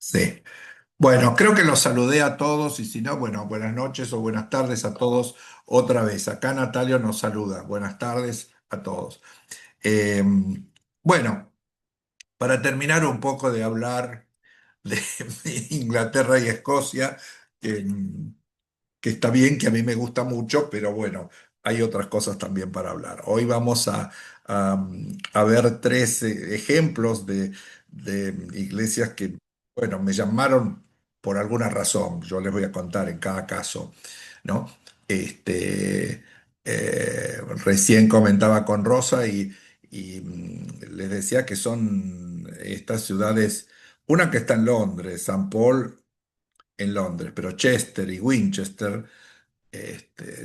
Sí. Bueno, creo que los saludé a todos y si no, bueno, buenas noches o buenas tardes a todos otra vez. Acá Natalio nos saluda. Buenas tardes a todos. Eh, bueno, para terminar un poco de hablar de, de Inglaterra y Escocia, que, que está bien, que a mí me gusta mucho, pero bueno, hay otras cosas también para hablar. Hoy vamos a ver tres ejemplos de iglesias que, bueno, me llamaron por alguna razón. Yo les voy a contar en cada caso, ¿no? Este, recién comentaba con Rosa y les decía que son estas ciudades, una que está en Londres, San Paul en Londres, pero Chester y Winchester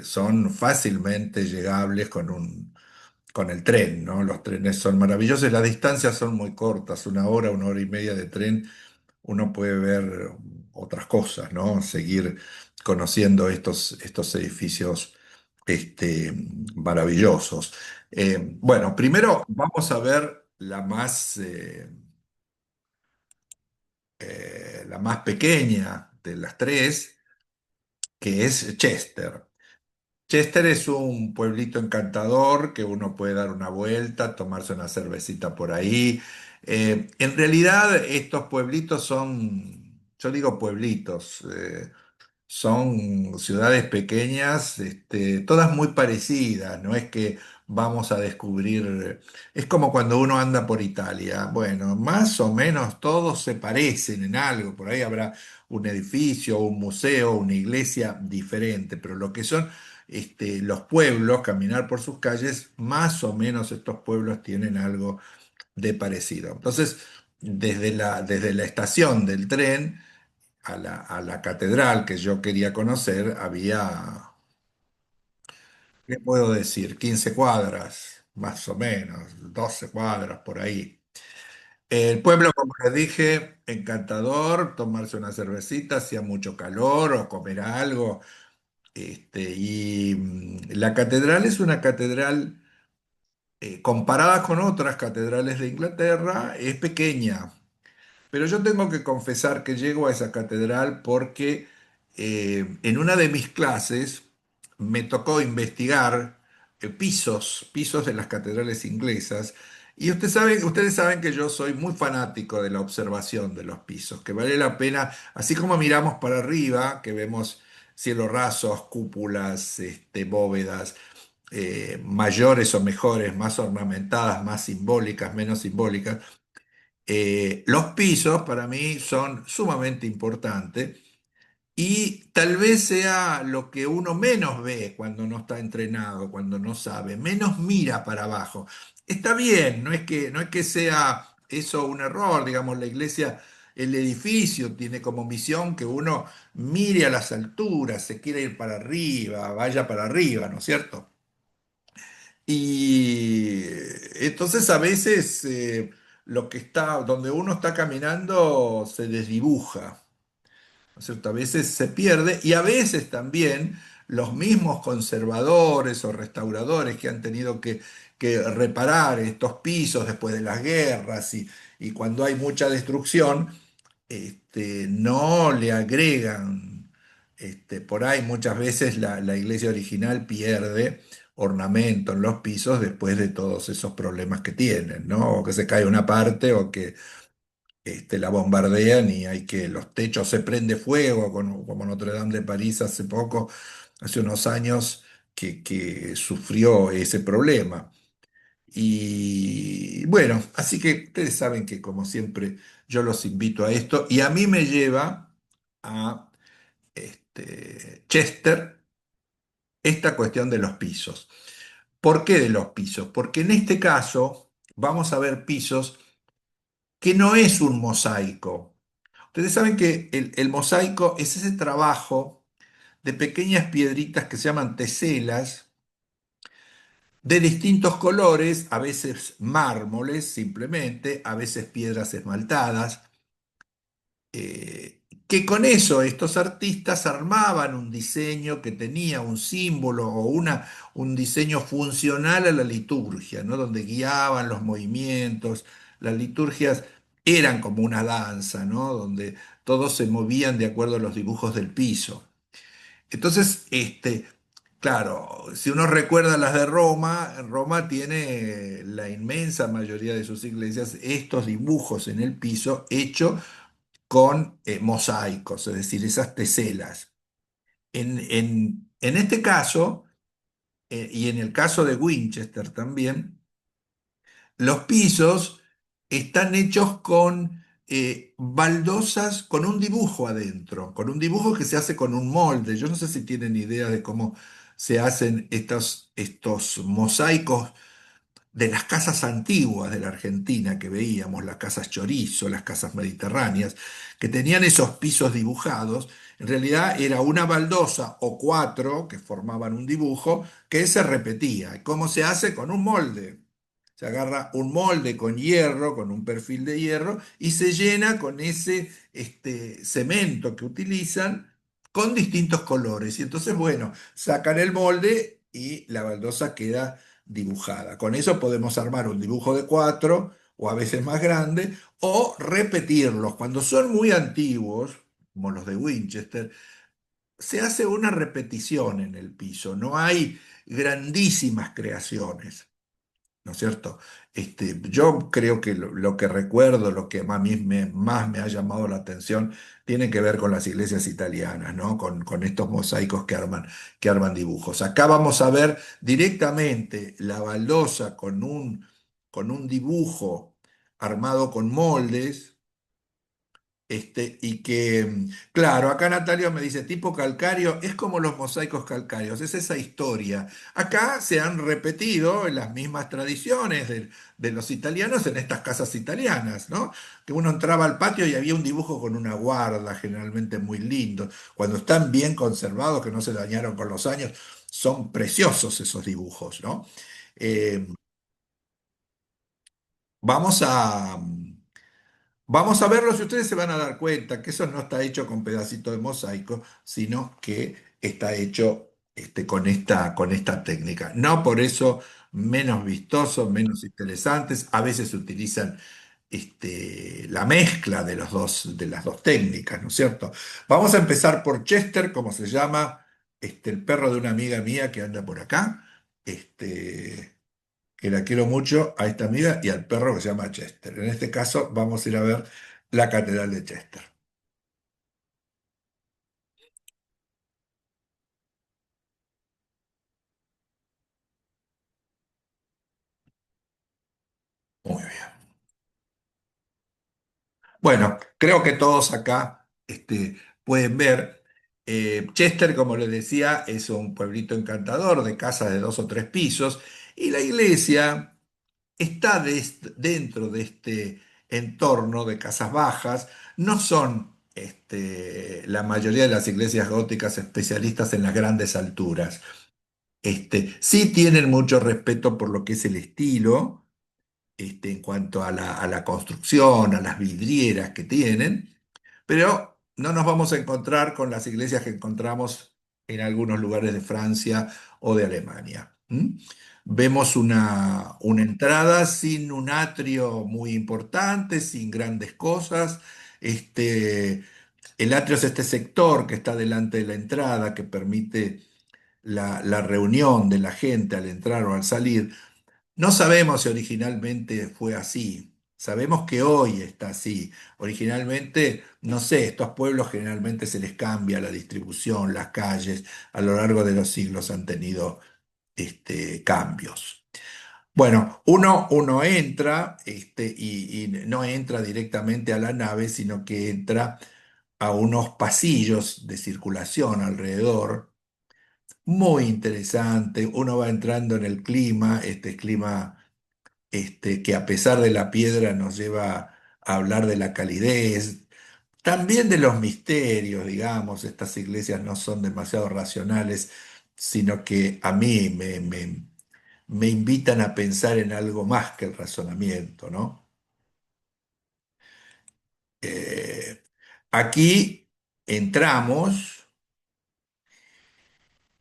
son fácilmente llegables con el tren, ¿no? Los trenes son maravillosos, las distancias son muy cortas, una hora y media de tren, uno puede ver otras cosas, ¿no? Seguir conociendo estos edificios este, maravillosos. Bueno, primero vamos a ver la más pequeña de las tres, que es Chester. Chester es un pueblito encantador que uno puede dar una vuelta, tomarse una cervecita por ahí. En realidad estos pueblitos son, yo digo pueblitos, son ciudades pequeñas, todas muy parecidas, no es que vamos a descubrir, es como cuando uno anda por Italia, bueno, más o menos todos se parecen en algo, por ahí habrá un edificio, un museo, una iglesia diferente, pero lo que son los pueblos, caminar por sus calles, más o menos estos pueblos tienen algo de parecido. Entonces, desde la estación del tren, a la catedral que yo quería conocer, había, ¿qué puedo decir? 15 cuadras, más o menos, 12 cuadras por ahí. El pueblo, como les dije, encantador, tomarse una cervecita, hacía mucho calor o comer algo. La catedral es una catedral, comparada con otras catedrales de Inglaterra, es pequeña. Pero yo tengo que confesar que llego a esa catedral porque en una de mis clases me tocó investigar pisos de las catedrales inglesas. Y ustedes saben que yo soy muy fanático de la observación de los pisos, que vale la pena, así como miramos para arriba, que vemos cielos rasos, cúpulas, bóvedas, mayores o mejores, más ornamentadas, más simbólicas, menos simbólicas. Los pisos para mí son sumamente importantes y tal vez sea lo que uno menos ve cuando no está entrenado, cuando no sabe, menos mira para abajo. Está bien, no es que sea eso un error, digamos, la iglesia, el edificio tiene como misión que uno mire a las alturas, se quiera ir para arriba, vaya para arriba, ¿no es cierto? Y entonces a veces donde uno está caminando se desdibuja, ¿no es cierto? A veces se pierde y a veces también los mismos conservadores o restauradores que han tenido que reparar estos pisos después de las guerras y cuando hay mucha destrucción, no le agregan, por ahí muchas veces la iglesia original pierde ornamento en los pisos después de todos esos problemas que tienen, ¿no? O que se cae una parte o que la bombardean y hay que los techos se prende fuego, como Notre Dame de París hace poco, hace unos años, que sufrió ese problema. Y bueno, así que ustedes saben que como siempre yo los invito a esto y a mí me lleva a Chester esta cuestión de los pisos. ¿Por qué de los pisos? Porque en este caso vamos a ver pisos que no es un mosaico. Ustedes saben que el mosaico es ese trabajo de pequeñas piedritas que se llaman teselas de distintos colores, a veces mármoles simplemente, a veces piedras esmaltadas, que con eso estos artistas armaban un diseño que tenía un símbolo o un diseño funcional a la liturgia, ¿no? Donde guiaban los movimientos, las liturgias. eran como una danza, ¿no? Donde todos se movían de acuerdo a los dibujos del piso. Entonces, claro, si uno recuerda las de Roma, Roma tiene la inmensa mayoría de sus iglesias estos dibujos en el piso hechos con mosaicos, es decir, esas teselas. En este caso, y en el caso de Winchester también, los pisos están hechos con baldosas, con un dibujo adentro, con un dibujo que se hace con un molde. Yo no sé si tienen idea de cómo se hacen estos mosaicos de las casas antiguas de la Argentina que veíamos, las casas chorizo, las casas mediterráneas, que tenían esos pisos dibujados. En realidad era una baldosa o cuatro que formaban un dibujo que se repetía. ¿Cómo se hace? Con un molde. Se agarra un molde con hierro, con un perfil de hierro, y se llena con ese cemento que utilizan con distintos colores. Y entonces, bueno, sacan el molde y la baldosa queda dibujada. Con eso podemos armar un dibujo de cuatro o a veces más grande o repetirlos. Cuando son muy antiguos, como los de Winchester, se hace una repetición en el piso. No hay grandísimas creaciones. ¿No es cierto? Yo creo que lo que recuerdo, lo que más me ha llamado la atención, tiene que ver con las iglesias italianas, ¿no? Con estos mosaicos que arman dibujos. Acá vamos a ver directamente la baldosa con un dibujo armado con moldes. Y que, claro, acá Natalia me dice, tipo calcáreo, es como los mosaicos calcáreos, es esa historia. Acá se han repetido las mismas tradiciones de los italianos en estas casas italianas, ¿no? Que uno entraba al patio y había un dibujo con una guarda, generalmente muy lindo. Cuando están bien conservados, que no se dañaron con los años, son preciosos esos dibujos, ¿no? Eh, vamos a... Vamos a verlos y ustedes se van a dar cuenta que eso no está hecho con pedacitos de mosaico, sino que está hecho con esta técnica. No por eso menos vistosos, menos interesantes. A veces se utilizan la mezcla de de las dos técnicas, ¿no es cierto? Vamos a empezar por Chester, como se llama el perro de una amiga mía que anda por acá. Que la quiero mucho a esta amiga y al perro que se llama Chester. En este caso vamos a ir a ver la Catedral de Chester. Muy bien. Bueno, creo que todos acá pueden ver. Chester, como les decía, es un pueblito encantador de casas de dos o tres pisos y la iglesia está dentro de este entorno de casas bajas. No son la mayoría de las iglesias góticas especialistas en las grandes alturas. Sí tienen mucho respeto por lo que es el estilo, en cuanto a a la construcción, a las vidrieras que tienen, pero no nos vamos a encontrar con las iglesias que encontramos en algunos lugares de Francia o de Alemania. ¿M? Vemos una entrada sin un atrio muy importante, sin grandes cosas. Este, el atrio es este sector que está delante de la entrada que permite la reunión de la gente al entrar o al salir. No sabemos si originalmente fue así. Sabemos que hoy está así. Originalmente, no sé, estos pueblos generalmente se les cambia la distribución, las calles, a lo largo de los siglos han tenido cambios. Bueno, uno entra y no entra directamente a la nave, sino que entra a unos pasillos de circulación alrededor muy interesante. Uno va entrando en el clima, este clima que a pesar de la piedra nos lleva a hablar de la calidez, también de los misterios, digamos. Estas iglesias no son demasiado racionales, sino que a mí me invitan a pensar en algo más que el razonamiento, ¿no? Eh, aquí entramos,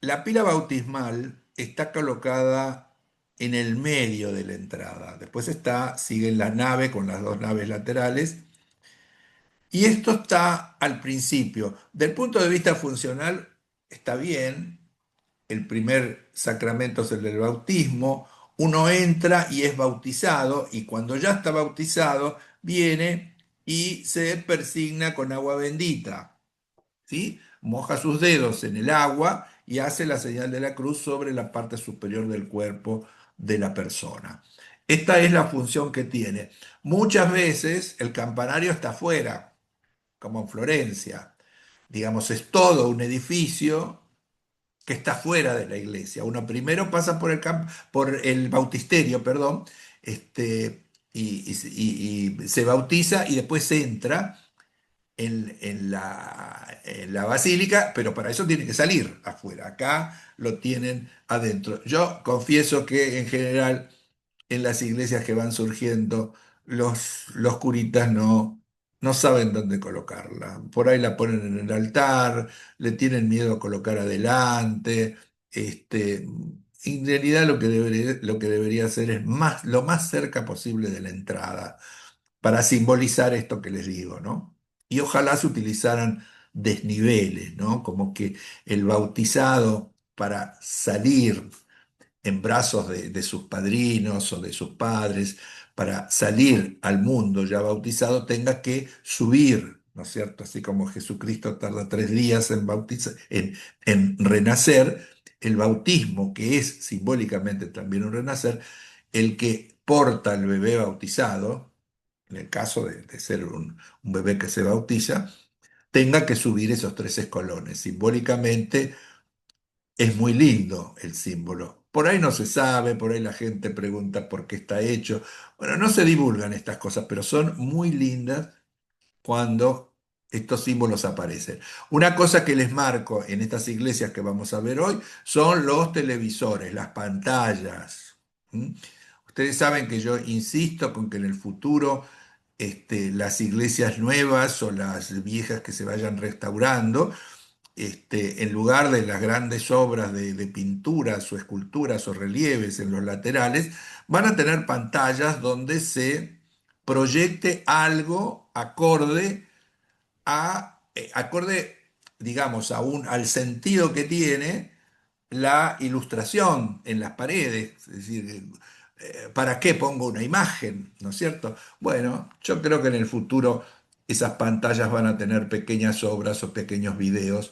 la pila bautismal está colocada en el medio de la entrada. Después siguen la nave con las dos naves laterales. Y esto está al principio. Del punto de vista funcional, está bien. El primer sacramento es el del bautismo. Uno entra y es bautizado, y cuando ya está bautizado, viene y se persigna con agua bendita. ¿Sí? Moja sus dedos en el agua y hace la señal de la cruz sobre la parte superior del cuerpo de la persona. Esta es la función que tiene. Muchas veces el campanario está afuera, como en Florencia. Digamos, es todo un edificio que está fuera de la iglesia. Uno primero pasa por el bautisterio, perdón, y se bautiza y después se entra en la basílica, pero para eso tiene que salir afuera. Acá lo tienen adentro. Yo confieso que en general en las iglesias que van surgiendo, los curitas no saben dónde colocarla. Por ahí la ponen en el altar, le tienen miedo a colocar adelante. Este, en realidad lo que debería hacer es lo más cerca posible de la entrada para simbolizar esto que les digo, ¿no? Y ojalá se utilizaran desniveles, ¿no? Como que el bautizado para salir en brazos de sus padrinos o de sus padres, para salir al mundo ya bautizado, tenga que subir, ¿no es cierto? Así como Jesucristo tarda 3 días en renacer, el bautismo, que es simbólicamente también un renacer, el que porta al bebé bautizado, en el caso de ser un bebé que se bautiza, tenga que subir esos 3 escalones. Simbólicamente es muy lindo el símbolo. Por ahí no se sabe, por ahí la gente pregunta por qué está hecho. Bueno, no se divulgan estas cosas, pero son muy lindas cuando estos símbolos aparecen. Una cosa que les marco en estas iglesias que vamos a ver hoy son los televisores, las pantallas. ¿Mm? Ustedes saben que yo insisto con que en el futuro las iglesias nuevas o las viejas que se vayan restaurando, en lugar de las grandes obras de pinturas o esculturas o relieves en los laterales, van a tener pantallas donde se proyecte algo acorde, digamos, al sentido que tiene la ilustración en las paredes. Es decir, ¿para qué pongo una imagen? ¿No es cierto? Bueno, yo creo que en el futuro esas pantallas van a tener pequeñas obras o pequeños videos,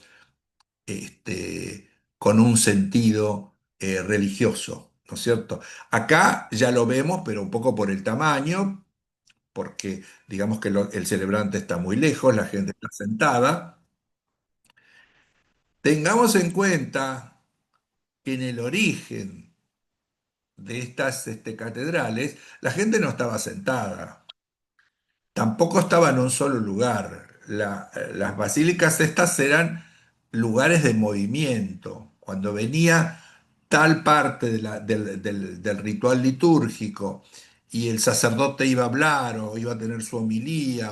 con un sentido religioso, ¿no es cierto? Acá ya lo vemos, pero un poco por el tamaño, porque digamos que el celebrante está muy lejos, la gente está sentada. Tengamos en cuenta que en el origen de estas catedrales, la gente no estaba sentada. Tampoco estaba en un solo lugar. Las basílicas estas eran lugares de movimiento. Cuando venía tal parte del ritual litúrgico y el sacerdote iba a hablar o iba a tener su homilía,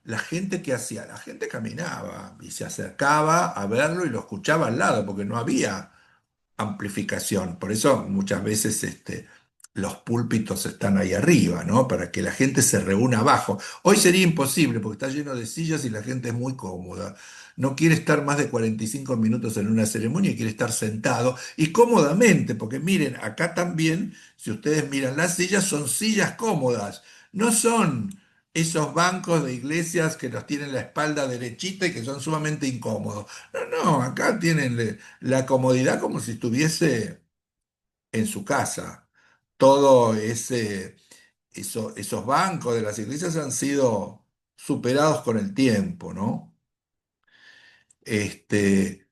la gente, ¿qué hacía? La gente caminaba y se acercaba a verlo y lo escuchaba al lado, porque no había amplificación. Por eso muchas veces los púlpitos están ahí arriba, ¿no? Para que la gente se reúna abajo. Hoy sería imposible porque está lleno de sillas y la gente es muy cómoda. No quiere estar más de 45 minutos en una ceremonia y quiere estar sentado y cómodamente, porque miren, acá también, si ustedes miran las sillas, son sillas cómodas, no son esos bancos de iglesias que los tienen la espalda derechita y que son sumamente incómodos. No, no, acá tienen la comodidad como si estuviese en su casa. Todo esos bancos de las iglesias han sido superados con el tiempo, ¿no? Este,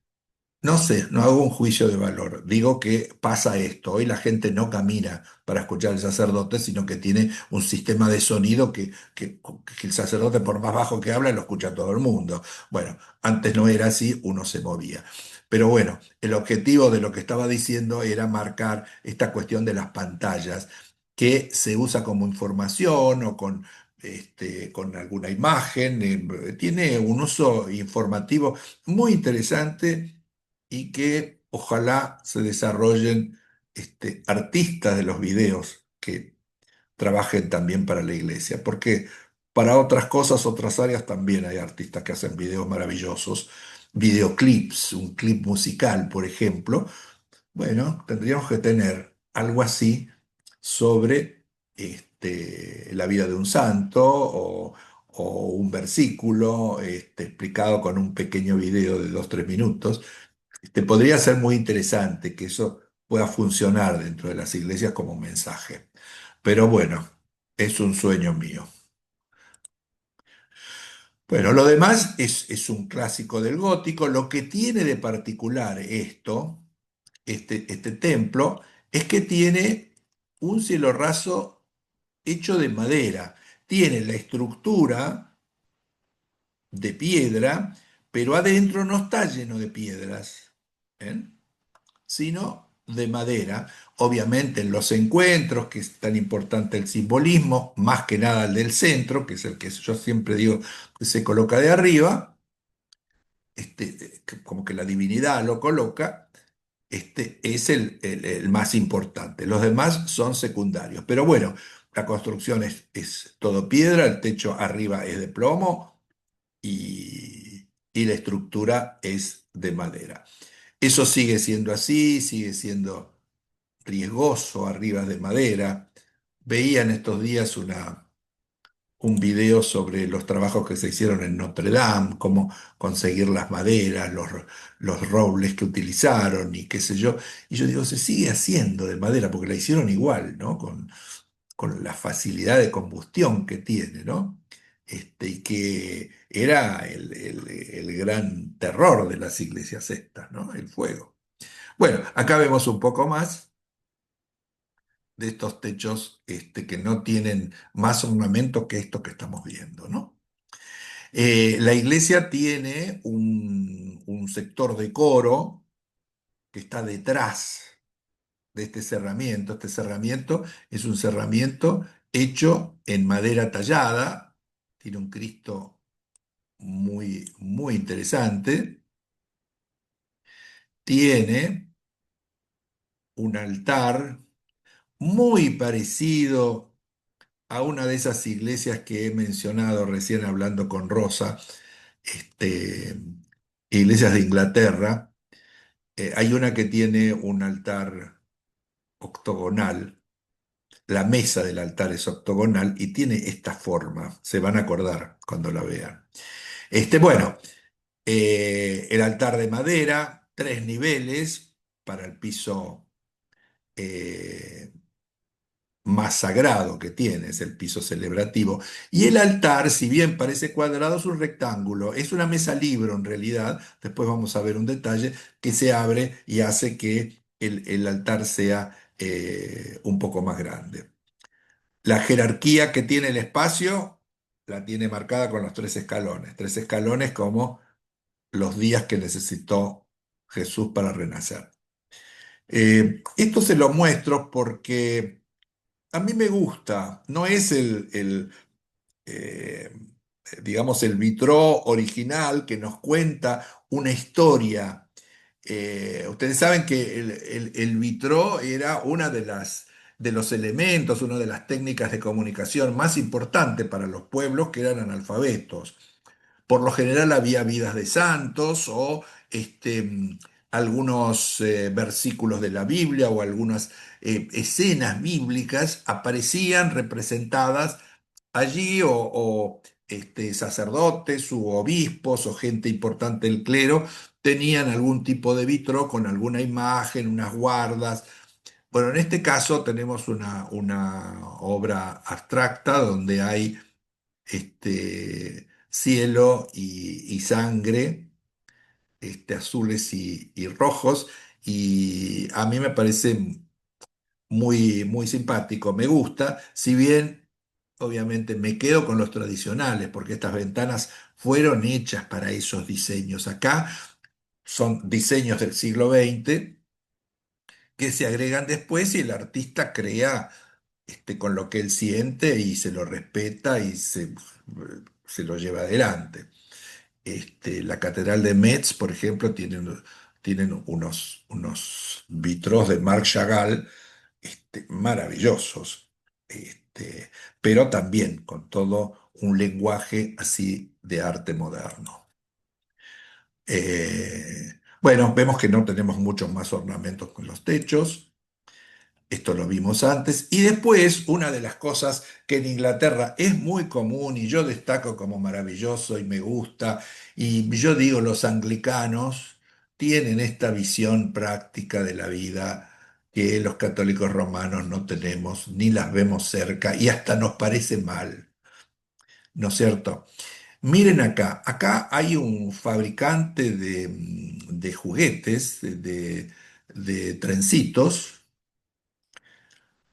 no sé, no hago un juicio de valor. Digo que pasa esto. Hoy la gente no camina para escuchar al sacerdote, sino que tiene un sistema de sonido que el sacerdote, por más bajo que habla, lo escucha todo el mundo. Bueno, antes no era así, uno se movía. Pero bueno, el objetivo de lo que estaba diciendo era marcar esta cuestión de las pantallas, que se usa como información o con alguna imagen. Tiene un uso informativo muy interesante y que ojalá se desarrollen artistas de los videos que trabajen también para la iglesia, porque para otras cosas, otras áreas también hay artistas que hacen videos maravillosos, videoclips, un clip musical, por ejemplo. Bueno, tendríamos que tener algo así sobre la vida de un santo o un versículo explicado con un pequeño video de 2, 3 minutos. Podría ser muy interesante que eso pueda funcionar dentro de las iglesias como mensaje. Pero bueno, es un sueño mío. Bueno, lo demás es un clásico del gótico. Lo que tiene de particular este templo, es que tiene un cielo raso hecho de madera. Tiene la estructura de piedra, pero adentro no está lleno de piedras, ¿eh? Sino de madera. Obviamente en los encuentros, que es tan importante el simbolismo, más que nada el del centro, que es el que yo siempre digo que se coloca de arriba, como que la divinidad lo coloca, es el más importante. Los demás son secundarios. Pero bueno, la construcción es todo piedra, el techo arriba es de plomo y la estructura es de madera. Eso sigue siendo así, sigue siendo riesgoso arriba de madera. Veía en estos días un video sobre los trabajos que se hicieron en Notre Dame, cómo conseguir las maderas, los robles que utilizaron y qué sé yo. Y yo digo, se sigue haciendo de madera porque la hicieron igual, ¿no? Con la facilidad de combustión que tiene, ¿no? Y que era el gran terror de las iglesias estas, ¿no? El fuego. Bueno, acá vemos un poco más de estos techos que no tienen más ornamento que esto que estamos viendo, ¿no? La iglesia tiene un sector de coro que está detrás de este cerramiento. Este cerramiento es un cerramiento hecho en madera tallada, tiene un Cristo muy, muy interesante, tiene un altar muy parecido a una de esas iglesias que he mencionado recién hablando con Rosa, este, iglesias de Inglaterra. Hay una que tiene un altar octogonal, la mesa del altar es octogonal y tiene esta forma, se van a acordar cuando la vean. Bueno, el altar de madera, 3 niveles para el piso eh, más sagrado que tiene, es el piso celebrativo. Y el altar, si bien parece cuadrado, es un rectángulo, es una mesa libro en realidad, después vamos a ver un detalle, que se abre y hace que el altar sea un poco más grande. La jerarquía que tiene el espacio la tiene marcada con los 3 escalones, 3 escalones como los días que necesitó Jesús para renacer. Esto se lo muestro porque a mí me gusta, no es eh, digamos, el vitró original que nos cuenta una historia. Ustedes saben que el vitró era una de los elementos, una de las técnicas de comunicación más importantes para los pueblos que eran analfabetos. Por lo general había vidas de santos o algunos versículos de la Biblia o algunas escenas bíblicas aparecían representadas allí o sacerdotes u obispos o gente importante del clero tenían algún tipo de vitro con alguna imagen, unas guardas. Bueno, en este caso tenemos una obra abstracta donde hay cielo y sangre, azules y rojos, y a mí me parece muy, muy simpático, me gusta, si bien obviamente me quedo con los tradicionales, porque estas ventanas fueron hechas para esos diseños. Acá son diseños del siglo XX que se agregan después y el artista crea con lo que él siente y se lo respeta y se lo lleva adelante. La Catedral de Metz, por ejemplo, tiene tienen unos vitros de Marc Chagall maravillosos, pero también con todo un lenguaje así de arte moderno. Bueno, vemos que no tenemos muchos más ornamentos con los techos. Esto lo vimos antes. Y después, una de las cosas que en Inglaterra es muy común y yo destaco como maravilloso y me gusta, y yo digo, los anglicanos tienen esta visión práctica de la vida que los católicos romanos no tenemos, ni las vemos cerca y hasta nos parece mal, ¿no es cierto? Miren acá, acá hay un fabricante de juguetes, de trencitos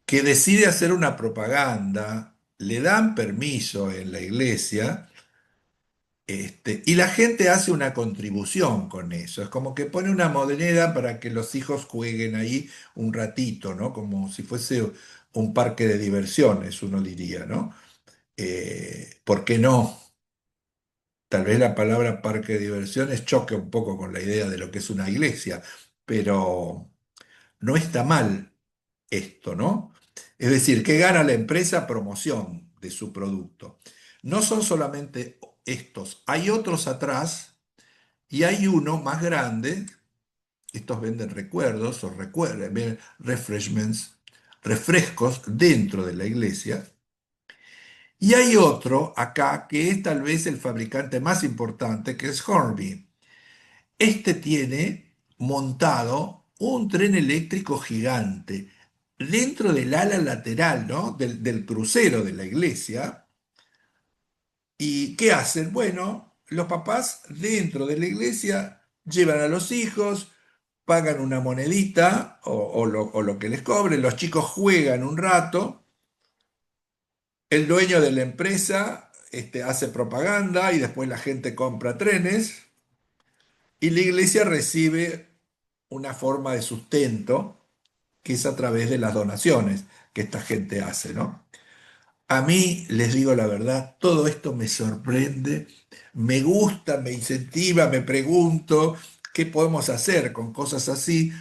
que decide hacer una propaganda, le dan permiso en la iglesia, y la gente hace una contribución con eso. Es como que pone una moneda para que los hijos jueguen ahí un ratito, ¿no? Como si fuese un parque de diversiones, uno diría, ¿no? ¿Por qué no? Tal vez la palabra parque de diversiones choque un poco con la idea de lo que es una iglesia, pero no está mal esto, ¿no? Es decir, ¿qué gana la empresa? Promoción de su producto. No son solamente estos, hay otros atrás y hay uno más grande. Estos venden recuerdos o venden refreshments, refrescos dentro de la iglesia. Y hay otro acá que es tal vez el fabricante más importante, que es Hornby. Este tiene montado un tren eléctrico gigante dentro del ala lateral, ¿no? Del crucero de la iglesia. ¿Y qué hacen? Bueno, los papás dentro de la iglesia llevan a los hijos, pagan una monedita o lo que les cobren, los chicos juegan un rato, el dueño de la empresa hace propaganda y después la gente compra trenes y la iglesia recibe una forma de sustento que es a través de las donaciones que esta gente hace, ¿no? A mí, les digo la verdad, todo esto me sorprende, me gusta, me incentiva, me pregunto qué podemos hacer con cosas así.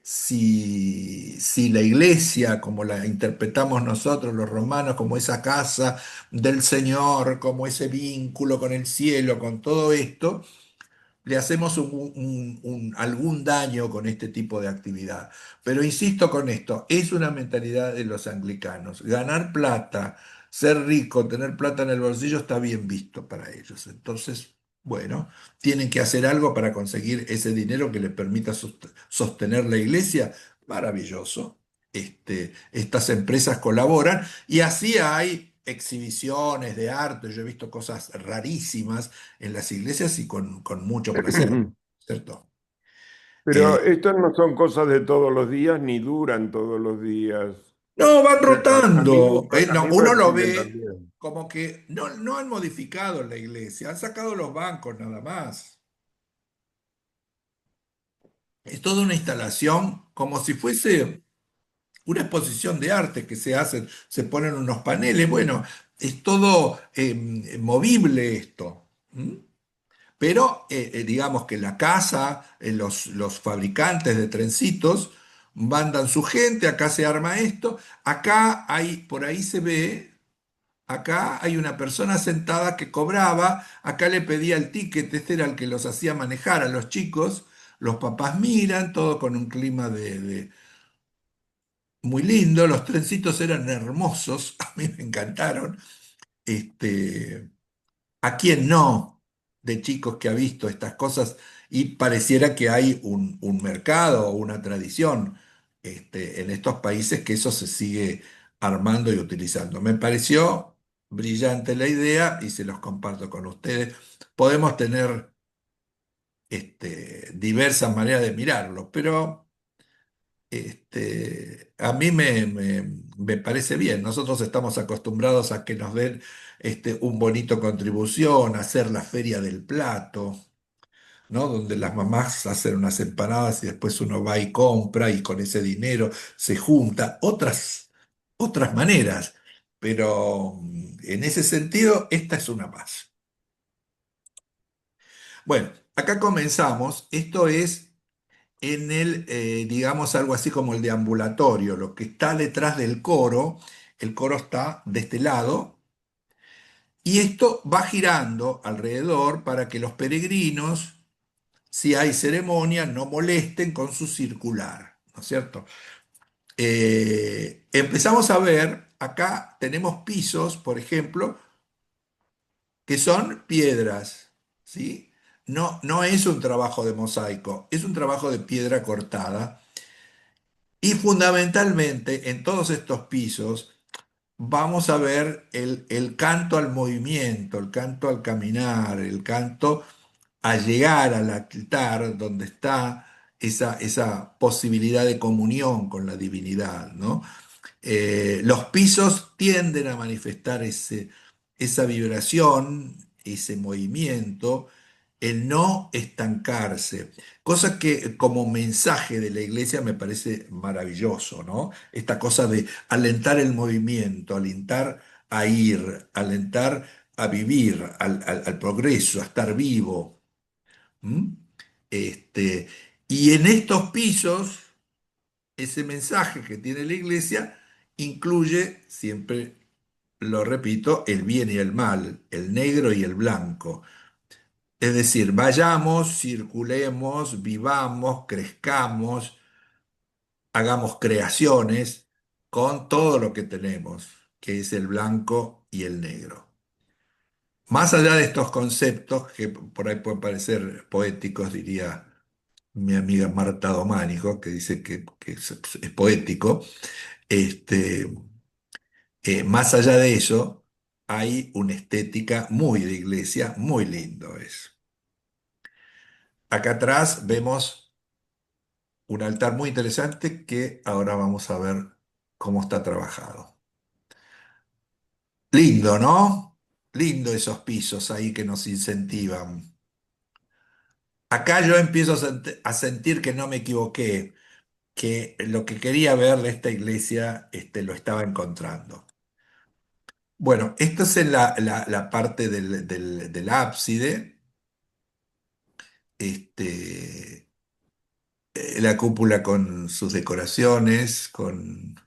Si la iglesia, como la interpretamos nosotros los romanos, como esa casa del Señor, como ese vínculo con el cielo, con todo esto, le hacemos algún daño con este tipo de actividad. Pero insisto con esto, es una mentalidad de los anglicanos. Ganar plata, ser rico, tener plata en el bolsillo está bien visto para ellos. Entonces, bueno, tienen que hacer algo para conseguir ese dinero que les permita sostener la iglesia. Maravilloso. Estas empresas colaboran y así hay exhibiciones de arte. Yo he visto cosas rarísimas en las iglesias y con mucho placer, ¿cierto? Pero Eh, estas no son cosas de todos los días ni duran todos los días. no, van O sea, rotando. a No, mí me uno lo venden ve también. como que no han modificado la iglesia, han sacado los bancos nada más. Es toda una instalación como si fuese una exposición de arte que se hacen, se ponen unos paneles. Bueno, es todo movible esto. ¿M? Pero digamos que la casa, los fabricantes de trencitos mandan su gente, acá se arma esto, acá hay, por ahí se ve, acá hay una persona sentada que cobraba, acá le pedía el ticket, este era el que los hacía manejar a los chicos, los papás miran, todo con un clima muy lindo, los trencitos eran hermosos, a mí me encantaron. Este, ¿A quién no de chicos que ha visto estas cosas y pareciera que hay un mercado o una tradición en estos países que eso se sigue armando y utilizando? Me pareció brillante la idea y se los comparto con ustedes. Podemos tener diversas maneras de mirarlo, pero a mí me parece bien. Nosotros estamos acostumbrados a que nos den un bonito contribución, a hacer la feria del plato, ¿no? Donde las mamás hacen unas empanadas y después uno va y compra y con ese dinero se junta. Otras maneras, pero en ese sentido, esta es una más. Bueno. acá comenzamos. Esto es en el, digamos, algo así como el deambulatorio, lo que está detrás del coro. El coro está de este lado y esto va girando alrededor para que los peregrinos, si hay ceremonia, no molesten con su circular, ¿no es cierto? Empezamos a ver, acá tenemos pisos, por ejemplo, que son piedras, ¿sí? No, no es un trabajo de mosaico, es un trabajo de piedra cortada. Y fundamentalmente en todos estos pisos vamos a ver el canto al movimiento, el canto al caminar, el canto a llegar al altar donde está esa posibilidad de comunión con la divinidad, ¿no? Los pisos tienden a manifestar esa vibración, ese movimiento, el no estancarse, cosa que como mensaje de la iglesia me parece maravilloso, ¿no? Esta cosa de alentar el movimiento, alentar a ir, alentar a vivir, al progreso, a estar vivo. ¿M? Este, y en estos pisos ese mensaje que tiene la iglesia incluye, siempre lo repito, el bien y el mal, el negro y el blanco. Es decir, vayamos, circulemos, vivamos, crezcamos, hagamos creaciones con todo lo que tenemos, que es el blanco y el negro. Más allá de estos conceptos que por ahí pueden parecer poéticos, diría mi amiga Marta Dománico, que dice que es poético. Este, más allá de eso, hay una estética muy de iglesia, muy lindo es. Acá atrás vemos un altar muy interesante que ahora vamos a ver cómo está trabajado. Lindo, ¿no? Lindo esos pisos ahí que nos incentivan. Acá yo empiezo a sentir que no me equivoqué, que lo que quería ver de esta iglesia, lo estaba encontrando. Bueno, esto es en la parte del ábside, este, la cúpula con sus decoraciones, con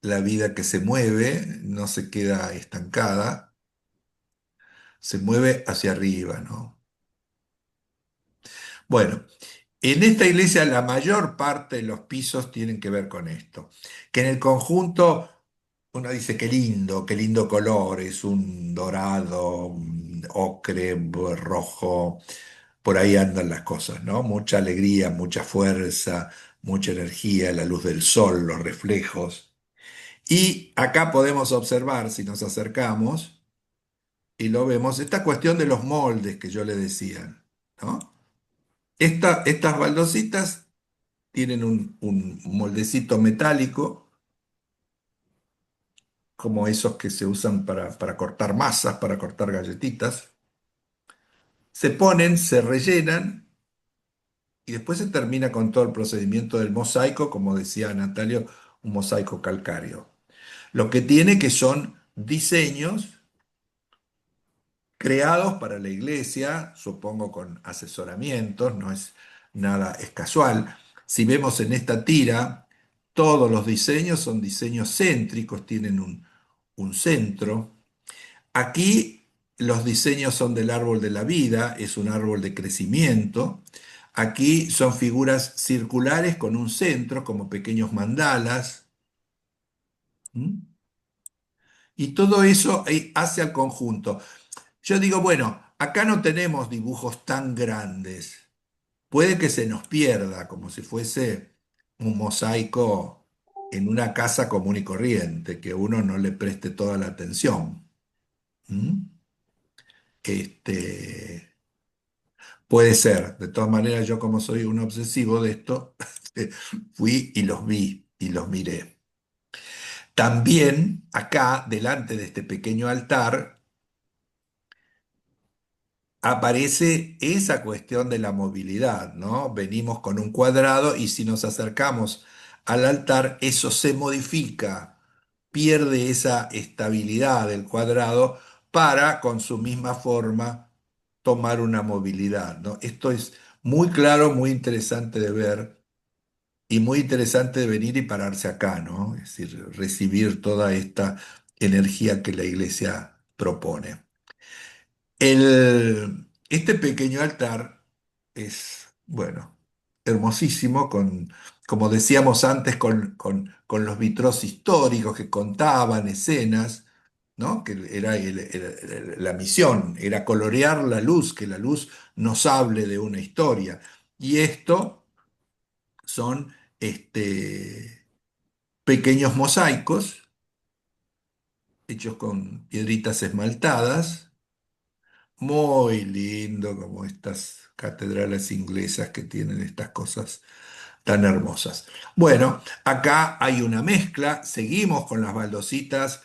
la vida que se mueve, no se queda estancada, se mueve hacia arriba, ¿no? Bueno, en esta iglesia la mayor parte de los pisos tienen que ver con esto, que en el conjunto uno dice qué lindo color, es un dorado, un ocre, rojo, por ahí andan las cosas, ¿no? Mucha alegría, mucha fuerza, mucha energía, la luz del sol, los reflejos. Y acá podemos observar, si nos acercamos y lo vemos, esta cuestión de los moldes que yo le decía, ¿no? Estas baldositas tienen un moldecito metálico, como esos que se usan para cortar masas, para cortar galletitas. Se ponen, se rellenan y después se termina con todo el procedimiento del mosaico, como decía Natalio, un mosaico calcáreo. Lo que tiene que son diseños creados para la iglesia, supongo con asesoramientos, no es nada, es casual. Si vemos en esta tira, todos los diseños son diseños céntricos, tienen un centro. Aquí los diseños son del árbol de la vida, es un árbol de crecimiento. Aquí son figuras circulares con un centro, como pequeños mandalas. ¿Mm? Y todo eso hace al conjunto. Yo digo, bueno, acá no tenemos dibujos tan grandes. Puede que se nos pierda, como si fuese un mosaico en una casa común y corriente, que uno no le preste toda la atención. ¿Mm? Este, puede ser. De todas maneras, yo como soy un obsesivo de esto, fui y los vi y los miré. También acá, delante de este pequeño altar, aparece esa cuestión de la movilidad, ¿no? Venimos con un cuadrado y si nos acercamos al altar, eso se modifica, pierde esa estabilidad del cuadrado para, con su misma forma, tomar una movilidad, ¿no? Esto es muy claro, muy interesante de ver y muy interesante de venir y pararse acá, ¿no? Es decir, recibir toda esta energía que la iglesia propone. Este pequeño altar es, bueno, hermosísimo, como decíamos antes, con los vitros históricos que contaban escenas, ¿no? Que era, la misión, era colorear la luz, que la luz nos hable de una historia. Y esto son pequeños mosaicos hechos con piedritas esmaltadas. Muy lindo como estas catedrales inglesas que tienen estas cosas tan hermosas. Bueno, acá hay una mezcla, seguimos con las baldositas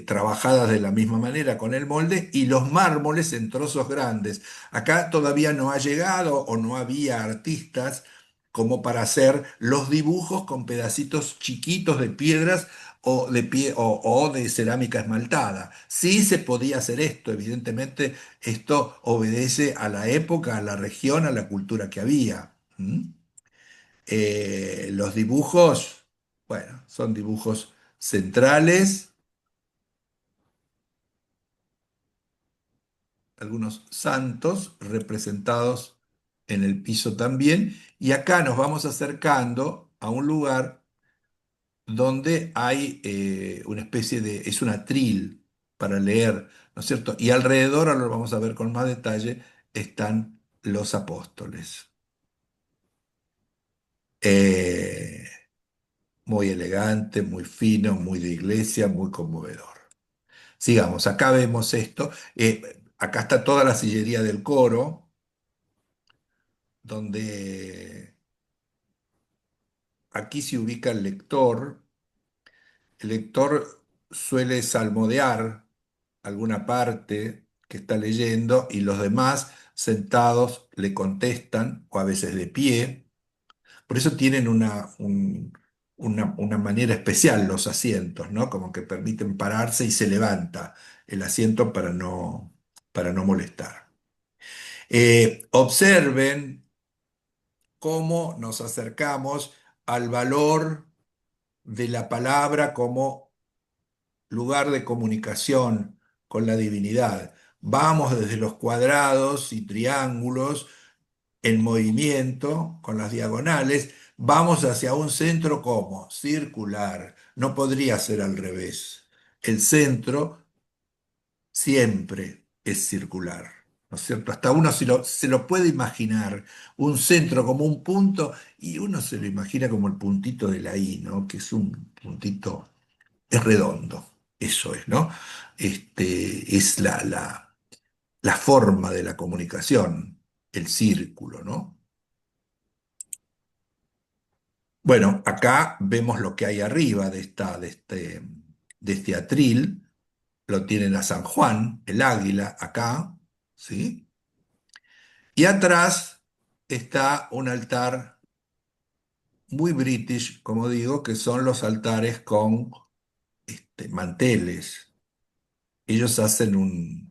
trabajadas de la misma manera con el molde y los mármoles en trozos grandes. Acá todavía no ha llegado o no había artistas como para hacer los dibujos con pedacitos chiquitos de piedras o de cerámica esmaltada. Sí se podía hacer esto, evidentemente esto obedece a la época, a la región, a la cultura que había. ¿Mm? Los dibujos, bueno, son dibujos centrales, algunos santos representados en el piso también, y acá nos vamos acercando a un lugar donde hay una especie de, es un atril para leer, ¿no es cierto? Y alrededor, ahora lo vamos a ver con más detalle, están los apóstoles. Eh, Muy elegante, muy fino, muy de iglesia, muy conmovedor. Sigamos, acá vemos esto. Acá está toda la sillería del coro, donde aquí se ubica el lector. El lector suele salmodear alguna parte que está leyendo y los demás sentados le contestan o a veces de pie. Por eso tienen una manera especial los asientos, ¿no? Como que permiten pararse y se levanta el asiento para no molestar. Observen cómo nos acercamos al valor de la palabra como lugar de comunicación con la divinidad. Vamos desde los cuadrados y triángulos en movimiento con las diagonales, vamos hacia un centro como circular. No podría ser al revés. El centro siempre es circular, ¿no es cierto? Hasta uno se lo puede imaginar, un centro como un punto, y uno se lo imagina como el puntito de la I, ¿no? Que es un puntito, es redondo, eso es, ¿no? Es la forma de la comunicación, el círculo, ¿no? Bueno, acá vemos lo que hay arriba de este atril, lo tienen a San Juan, el águila, acá, ¿sí? Y atrás está un altar muy british, como digo, que son los altares con manteles. Ellos hacen un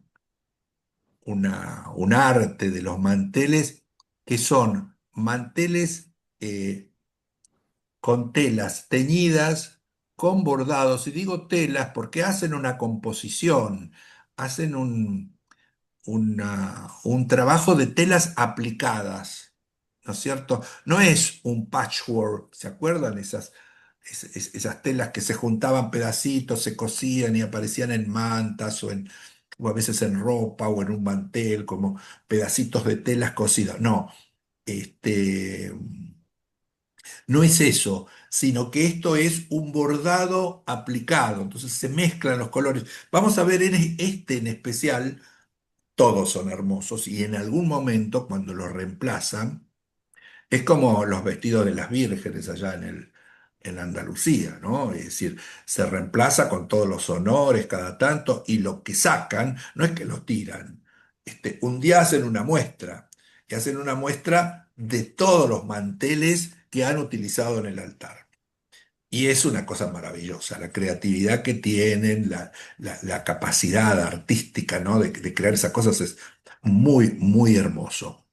arte de los manteles que son manteles con telas teñidas, con bordados. Y digo telas porque hacen una composición, hacen un trabajo de telas aplicadas, ¿no es cierto? No es un patchwork, ¿se acuerdan? Esas telas que se juntaban pedacitos, se cosían y aparecían en mantas o a veces en ropa o en un mantel, como pedacitos de telas cosidas. No, este, no es eso, sino que esto es un bordado aplicado, entonces se mezclan los colores. Vamos a ver en este en especial, todos son hermosos y en algún momento cuando los reemplazan, es como los vestidos de las vírgenes allá en Andalucía, ¿no? Es decir, se reemplaza con todos los honores cada tanto y lo que sacan no es que lo tiran. Un día hacen una muestra y hacen una muestra de todos los manteles que han utilizado en el altar. Y es una cosa maravillosa, la creatividad que tienen, la capacidad artística, ¿no? de crear esas cosas es muy, muy hermoso.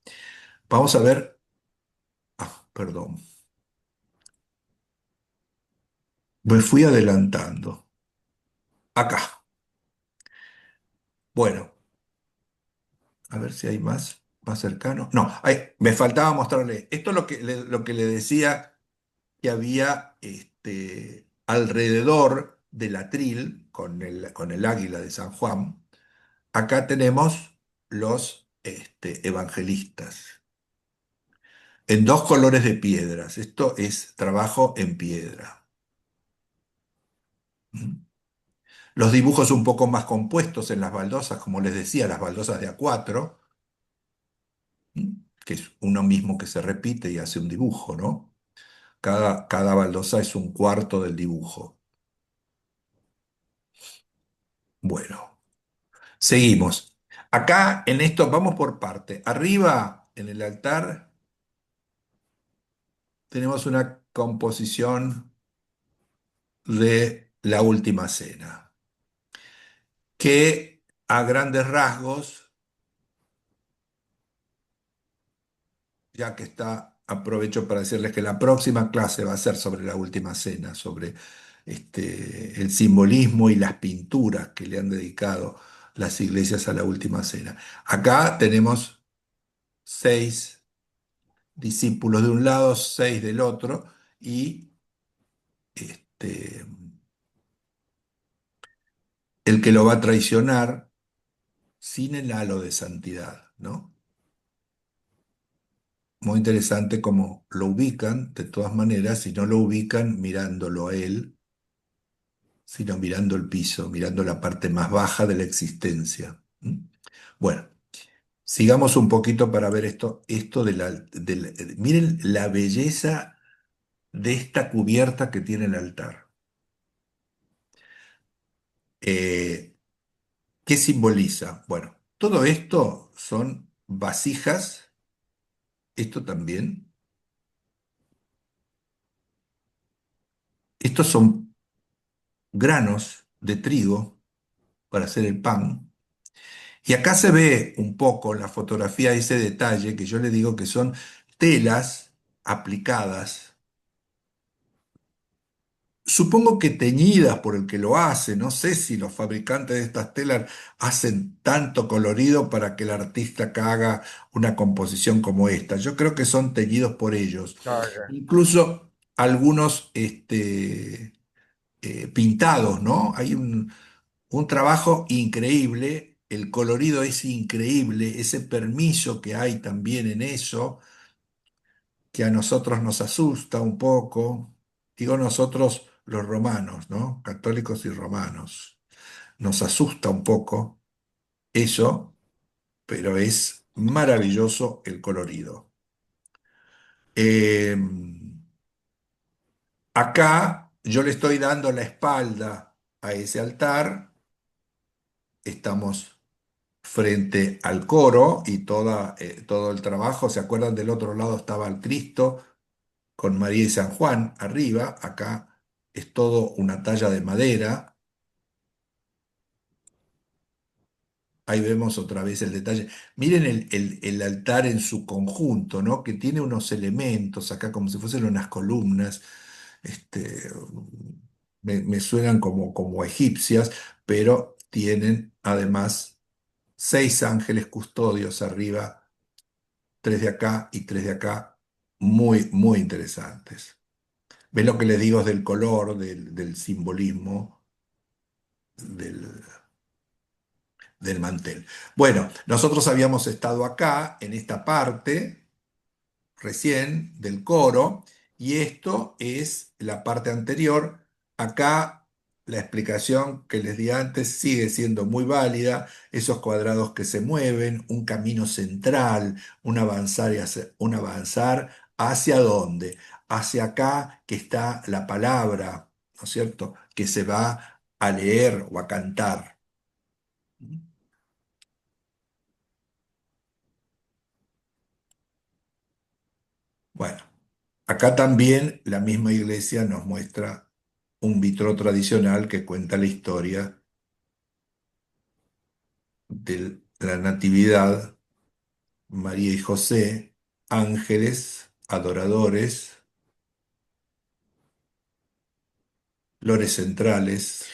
Vamos a ver, perdón, me fui adelantando. Acá. Bueno, a ver si hay más cercano. No, me faltaba mostrarle. Esto es lo que le decía que había alrededor del atril con el águila de San Juan. Acá tenemos los evangelistas en dos colores de piedras. Esto es trabajo en piedra. ¿Mm? Los dibujos un poco más compuestos en las baldosas, como les decía, las baldosas de A4, que es uno mismo que se repite y hace un dibujo, ¿no? Cada baldosa es un cuarto del dibujo. Bueno, seguimos. Acá en esto vamos por parte. Arriba en el altar tenemos una composición de la Última Cena, que a grandes rasgos, ya que está, aprovecho para decirles que la próxima clase va a ser sobre la Última Cena, sobre el simbolismo y las pinturas que le han dedicado las iglesias a la Última Cena. Acá tenemos 6 discípulos de un lado, 6 del otro, y este, el que lo va a traicionar sin el halo de santidad, ¿no? Muy interesante cómo lo ubican, de todas maneras, y no lo ubican mirándolo a él, sino mirando el piso, mirando la parte más baja de la existencia. ¿Mm? Bueno, sigamos un poquito para ver esto miren la belleza de esta cubierta que tiene el altar. Eh, ¿Qué simboliza? Bueno, todo esto son vasijas, esto también, estos son granos de trigo para hacer el pan. Y acá se ve un poco en la fotografía ese detalle que yo le digo que son telas aplicadas, supongo que teñidas por el que lo hace. No sé si los fabricantes de estas telas hacen tanto colorido para que el artista acá haga una composición como esta. Yo creo que son teñidos por ellos. Ah, Incluso algunos pintados, ¿no? Hay un trabajo increíble, el colorido es increíble, ese permiso que hay también en eso, que a nosotros nos asusta un poco, digo nosotros los romanos, ¿no? Católicos y romanos, nos asusta un poco eso, pero es maravilloso el colorido. Eh, Acá yo le estoy dando la espalda a ese altar, estamos frente al coro y todo el trabajo. ¿Se acuerdan? Del otro lado estaba el Cristo con María y San Juan arriba. Acá es todo una talla de madera. Ahí vemos otra vez el detalle. Miren el altar en su conjunto, ¿no? Que tiene unos elementos acá como si fuesen unas columnas. Este, me suenan como egipcias, pero tienen además 6 ángeles custodios arriba, 3 de acá y 3 de acá, muy, muy interesantes. ¿Ven lo que les digo del color, del simbolismo del, del mantel? Bueno, nosotros habíamos estado acá, en esta parte, recién, del coro, y esto es la parte anterior. Acá la explicación que les di antes sigue siendo muy válida, esos cuadrados que se mueven, un camino central, un avanzar hacia dónde, hacia acá que está la palabra, ¿no es cierto?, que se va a leer o a cantar. Bueno, acá también la misma iglesia nos muestra un vitró tradicional que cuenta la historia de la Natividad, María y José, ángeles, adoradores, flores centrales.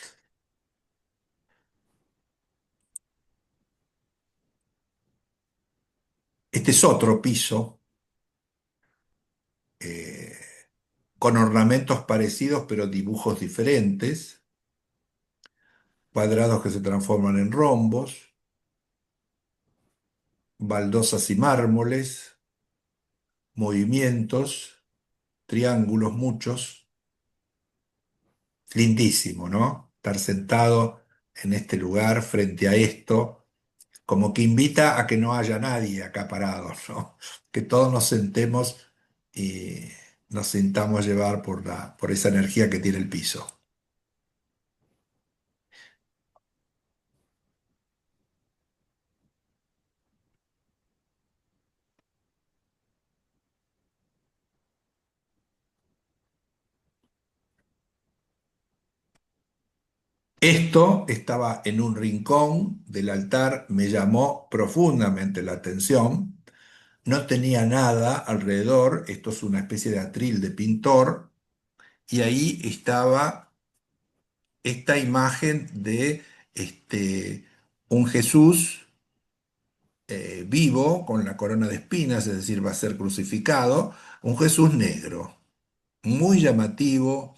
Este es otro piso eh, con ornamentos parecidos pero dibujos diferentes, cuadrados que se transforman en rombos, baldosas y mármoles, movimientos, triángulos muchos. Lindísimo, ¿no? Estar sentado en este lugar frente a esto, como que invita a que no haya nadie acá parado, ¿no? Que todos nos sentemos y nos sintamos llevar por esa energía que tiene el piso. Esto estaba en un rincón del altar, me llamó profundamente la atención. No tenía nada alrededor, esto es una especie de atril de pintor, y ahí estaba esta imagen de un Jesús vivo con la corona de espinas, es decir, va a ser crucificado, un Jesús negro, muy llamativo,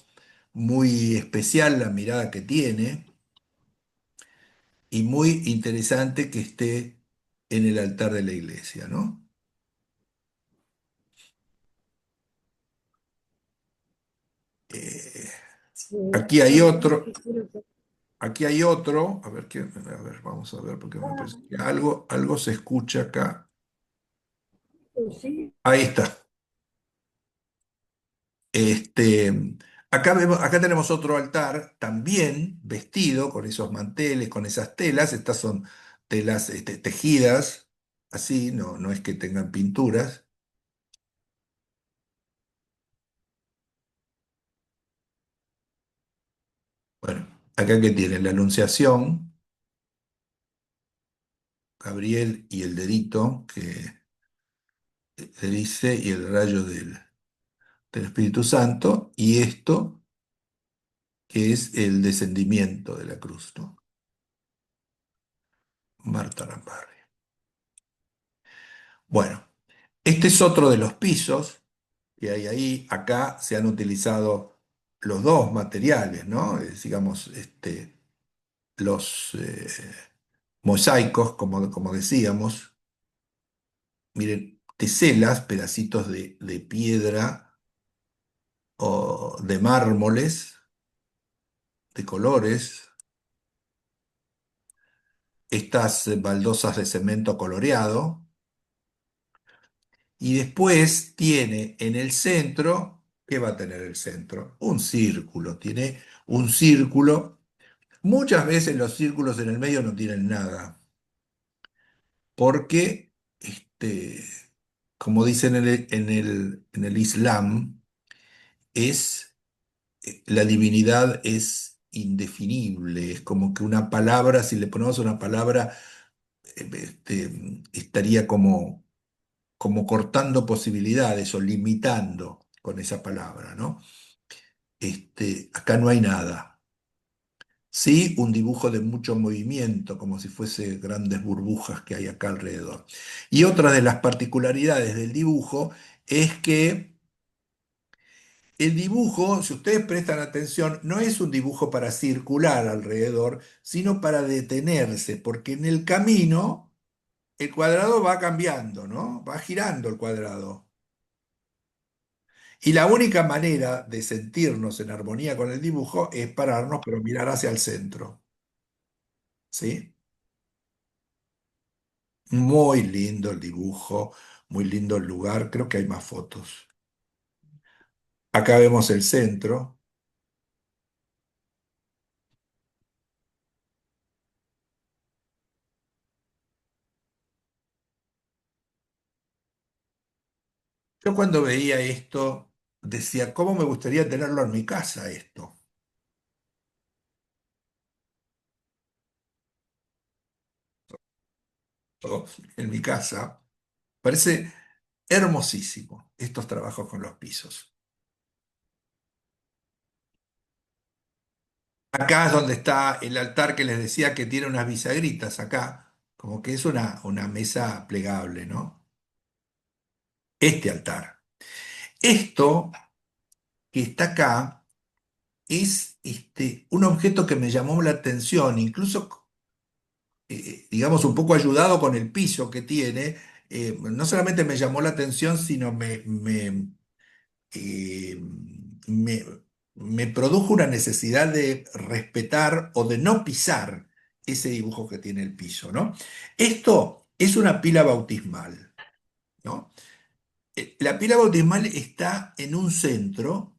muy especial la mirada que tiene y muy interesante que esté en el altar de la iglesia, ¿no? Eh, Sí, aquí hay yo también otro, quisiera que... aquí hay otro, a ver, a ver, vamos a ver, porque me Ah, parece que algo se escucha acá. pues sí, Ahí está. Este, acá tenemos otro altar también vestido con esos manteles, con esas telas. Estas son telas tejidas, así, no es que tengan pinturas. Bueno, acá que tienen la Anunciación, Gabriel y el dedito que le dice, y el rayo del Espíritu Santo, y esto que es el descendimiento de la cruz, ¿no? Marta Lambarri. Bueno, este es otro de los pisos que hay ahí. Acá se han utilizado los dos materiales, ¿no? Digamos, los mosaicos, como decíamos. Miren, teselas, pedacitos de piedra o de mármoles, de colores. Estas baldosas de cemento coloreado. Y después tiene en el centro, ¿qué va a tener el centro? Un círculo. Tiene un círculo. Muchas veces los círculos en el medio no tienen nada, porque, como dicen en el Islam, la divinidad es indefinible, es como que una palabra, si le ponemos una palabra, estaría como cortando posibilidades o limitando con esa palabra, ¿no? Acá no hay nada. Sí, un dibujo de mucho movimiento, como si fuese grandes burbujas que hay acá alrededor. Y otra de las particularidades del dibujo es que el dibujo, si ustedes prestan atención, no es un dibujo para circular alrededor, sino para detenerse, porque en el camino el cuadrado va cambiando, ¿no? Va girando el cuadrado. Y la única manera de sentirnos en armonía con el dibujo es pararnos, pero mirar hacia el centro, ¿sí? Muy lindo el dibujo, muy lindo el lugar. Creo que hay más fotos. Acá vemos el centro. Yo cuando veía esto decía, ¿cómo me gustaría tenerlo en mi casa esto? en mi casa. Parece hermosísimo estos trabajos con los pisos. Acá es donde está el altar que les decía que tiene unas bisagritas acá, como que es una mesa plegable, ¿no? Este altar. Esto que está acá es un objeto que me llamó la atención, incluso, digamos, un poco ayudado con el piso que tiene. No solamente me llamó la atención, sino eh, me, me produjo una necesidad de respetar o de no pisar ese dibujo que tiene el piso, ¿no? Esto es una pila bautismal, ¿no? La pila bautismal está en un centro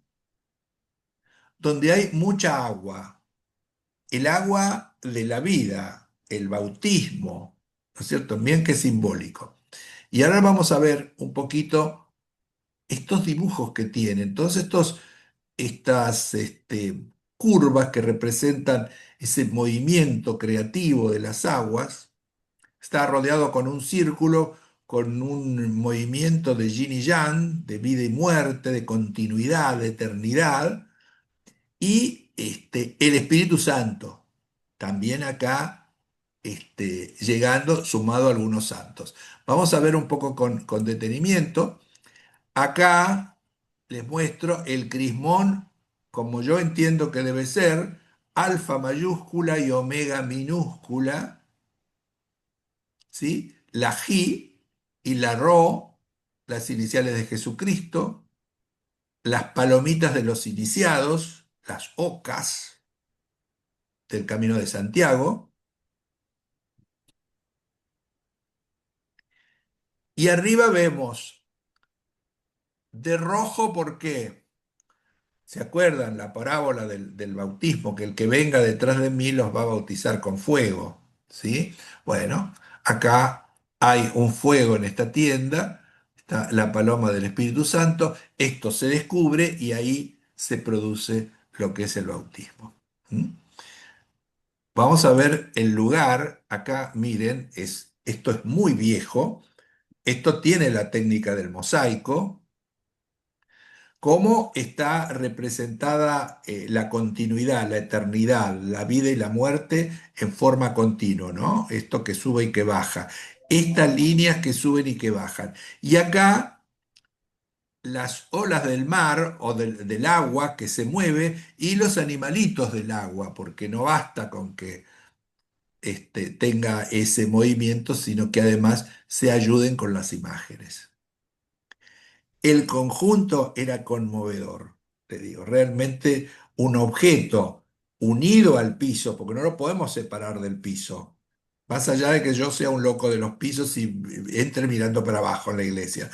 donde hay mucha agua, el agua de la vida, el bautismo, ¿no es cierto? Bien que simbólico. Y ahora vamos a ver un poquito estos dibujos que tienen, todos estas curvas que representan ese movimiento creativo de las aguas. Está rodeado con un círculo, con un movimiento de yin y yang, de vida y muerte, de continuidad, de eternidad, y el Espíritu Santo, también acá llegando, sumado a algunos santos. Vamos a ver un poco con detenimiento. Acá les muestro el crismón, como yo entiendo que debe ser, alfa mayúscula y omega minúscula, ¿sí? La J y la Rho, las iniciales de Jesucristo, las palomitas de los iniciados, las ocas del Camino de Santiago, y arriba vemos de rojo, ¿por qué? ¿Se acuerdan la parábola del bautismo? Que el que venga detrás de mí los va a bautizar con fuego, ¿sí? Bueno, acá hay un fuego en esta tienda, está la paloma del Espíritu Santo, esto se descubre y ahí se produce lo que es el bautismo. ¿Mm? Vamos a ver el lugar, acá miren, esto es muy viejo, esto tiene la técnica del mosaico. Cómo está representada la continuidad, la eternidad, la vida y la muerte en forma continua, ¿no? Esto que sube y que baja. Estas líneas que suben y que bajan. Y acá las olas del mar o del agua que se mueve y los animalitos del agua, porque no basta con que tenga ese movimiento, sino que además se ayuden con las imágenes. El conjunto era conmovedor, te digo, realmente un objeto unido al piso, porque no lo podemos separar del piso, más allá de que yo sea un loco de los pisos y entre mirando para abajo en la iglesia.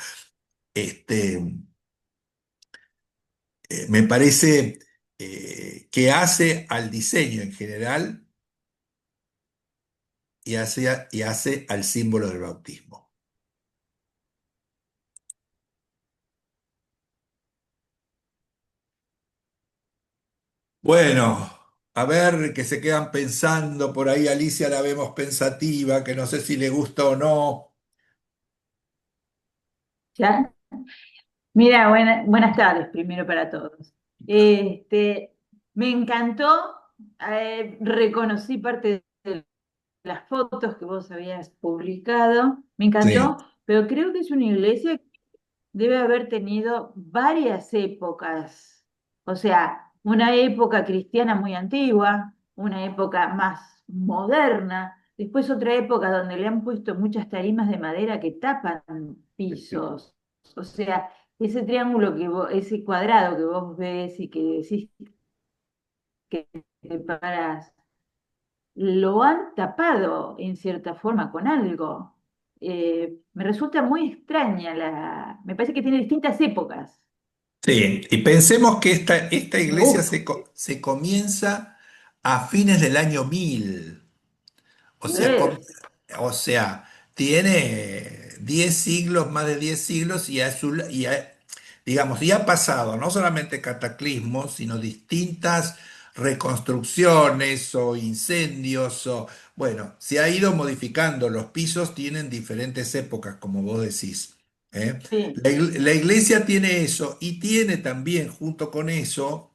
Este, Me parece que hace al diseño en general y hace al símbolo del bautismo. Bueno, a ver, que se quedan pensando por ahí. Alicia la vemos pensativa, que no sé si le gusta o no. ¿Ya? Mira, buenas tardes primero para todos. Me encantó, reconocí parte de las fotos que vos habías publicado, me Sí, encantó, pero creo que es una iglesia que debe haber tenido varias épocas, o sea, una época cristiana muy antigua, una época más moderna, después otra época donde le han puesto muchas tarimas de madera que tapan pisos, o sea, ese triángulo ese cuadrado que vos ves y que decís que te paras, lo han tapado en cierta forma con algo. Me resulta muy extraña me parece que tiene distintas épocas. sí. Y pensemos que esta Me iglesia gusta. se comienza a fines del año 1000. O sea, Eh, o sea, tiene 10 siglos, más de 10 siglos, digamos, y ha pasado no solamente cataclismos, sino distintas reconstrucciones o incendios o, bueno, se ha ido modificando. Los pisos tienen diferentes épocas, como vos decís. ¿Eh? Sí, La iglesia tiene eso y tiene también, junto con eso,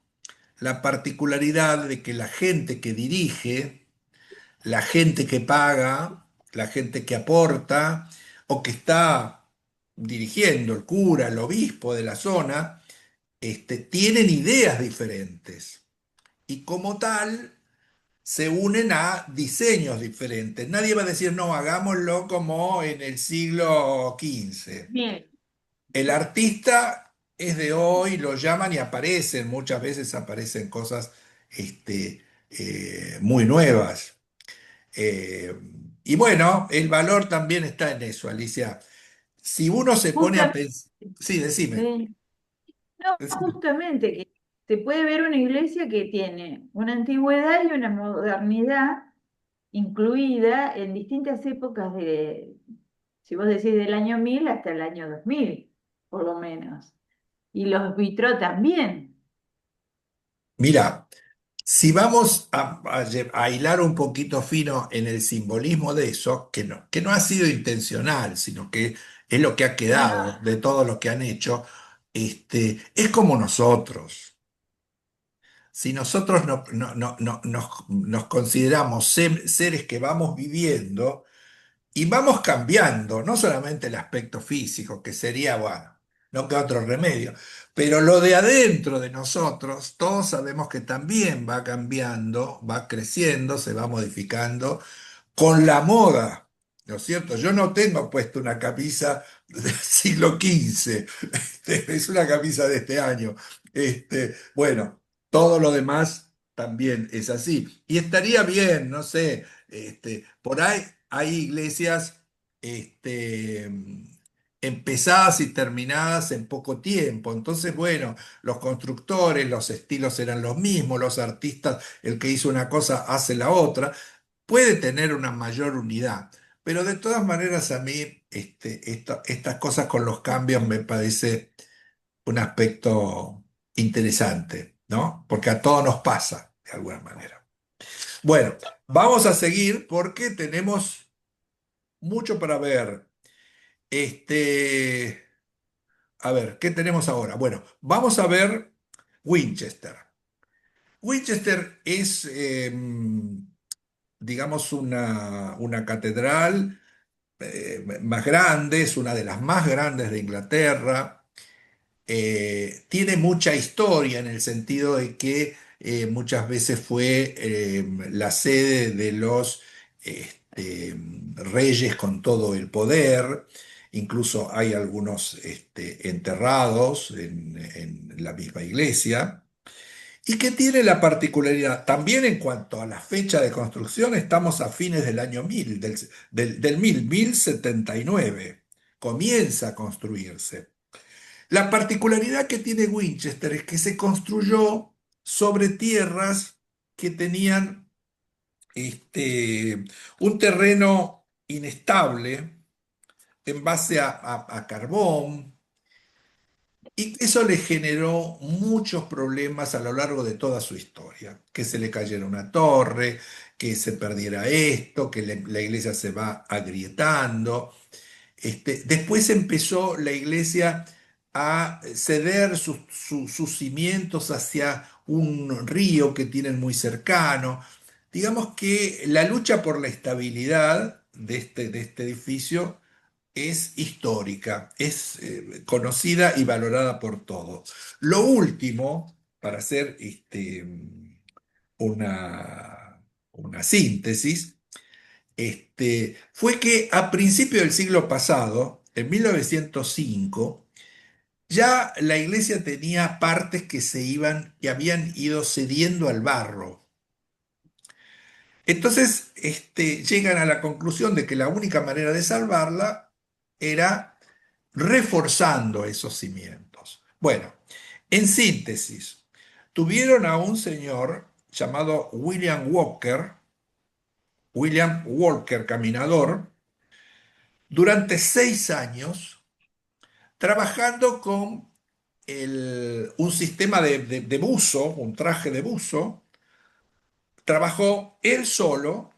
la particularidad de que la gente que dirige, la gente que paga, la gente que aporta o que está dirigiendo, el cura, el obispo de la zona, tienen ideas diferentes y como tal se unen a diseños diferentes. Nadie va a decir, no, hagámoslo como en el siglo XV. bien. El artista es de hoy, lo llaman y aparecen, muchas veces aparecen cosas muy nuevas. Eh, y bueno, el valor también está en eso, Alicia. Si uno se pone a Justamente, pensar, sí, decime, sí. No, decime. justamente que se puede ver una iglesia que tiene una antigüedad y una modernidad incluida en distintas épocas si vos decís del año 1000 hasta el año 2000 por lo menos. Y los vitró también. Mira, si vamos a hilar un poquito fino en el simbolismo de eso, que no ha sido intencional, sino que es lo que ha No, quedado no, de todo lo que han hecho, es como nosotros. Si nosotros nos consideramos seres que vamos viviendo, y vamos cambiando, no solamente el aspecto físico, que sería, bueno, no queda otro remedio, pero lo de adentro de nosotros, todos sabemos que también va cambiando, va creciendo, se va modificando con la moda, ¿no es cierto? Yo no tengo puesto una camisa del siglo XV, es una camisa de este año. Bueno, todo lo demás también es así. Y estaría bien, no sé, por ahí hay iglesias este, empezadas y terminadas en poco tiempo. Entonces, bueno, los constructores, los estilos eran los mismos, los artistas, el que hizo una cosa hace la otra, puede tener una mayor unidad, pero de todas maneras a mí estas cosas con los cambios me parece un aspecto interesante, ¿no? Porque a todos nos pasa de alguna manera. Bueno, vamos a seguir porque tenemos mucho para ver. Este, a ver, ¿qué tenemos ahora? Bueno, vamos a ver Winchester. Winchester es, digamos, una catedral más grande, es una de las más grandes de Inglaterra. Tiene mucha historia en el sentido de que muchas veces fue la sede de los reyes con todo el poder. Incluso hay algunos enterrados en la misma iglesia. Y que tiene la particularidad, también en cuanto a la fecha de construcción, estamos a fines del año 1000, del 1079. Comienza a construirse. La particularidad que tiene Winchester es que se construyó sobre tierras que tenían un terreno inestable en base a carbón, y eso le generó muchos problemas a lo largo de toda su historia, que se le cayera una torre, que se perdiera esto, que la iglesia se va agrietando. Después empezó la iglesia a ceder sus cimientos hacia un río que tienen muy cercano. Digamos que la lucha por la estabilidad de este edificio es histórica, es conocida y valorada por todos. Lo último, para hacer una síntesis, fue que a principios del siglo pasado, en 1905, ya la iglesia tenía partes que se iban y habían ido cediendo al barro. Entonces, llegan a la conclusión de que la única manera de salvarla era reforzando esos cimientos. Bueno, en síntesis, tuvieron a un señor llamado William Walker Caminador, durante 6 años trabajando con un sistema de buzo, un traje de buzo, trabajó él solo,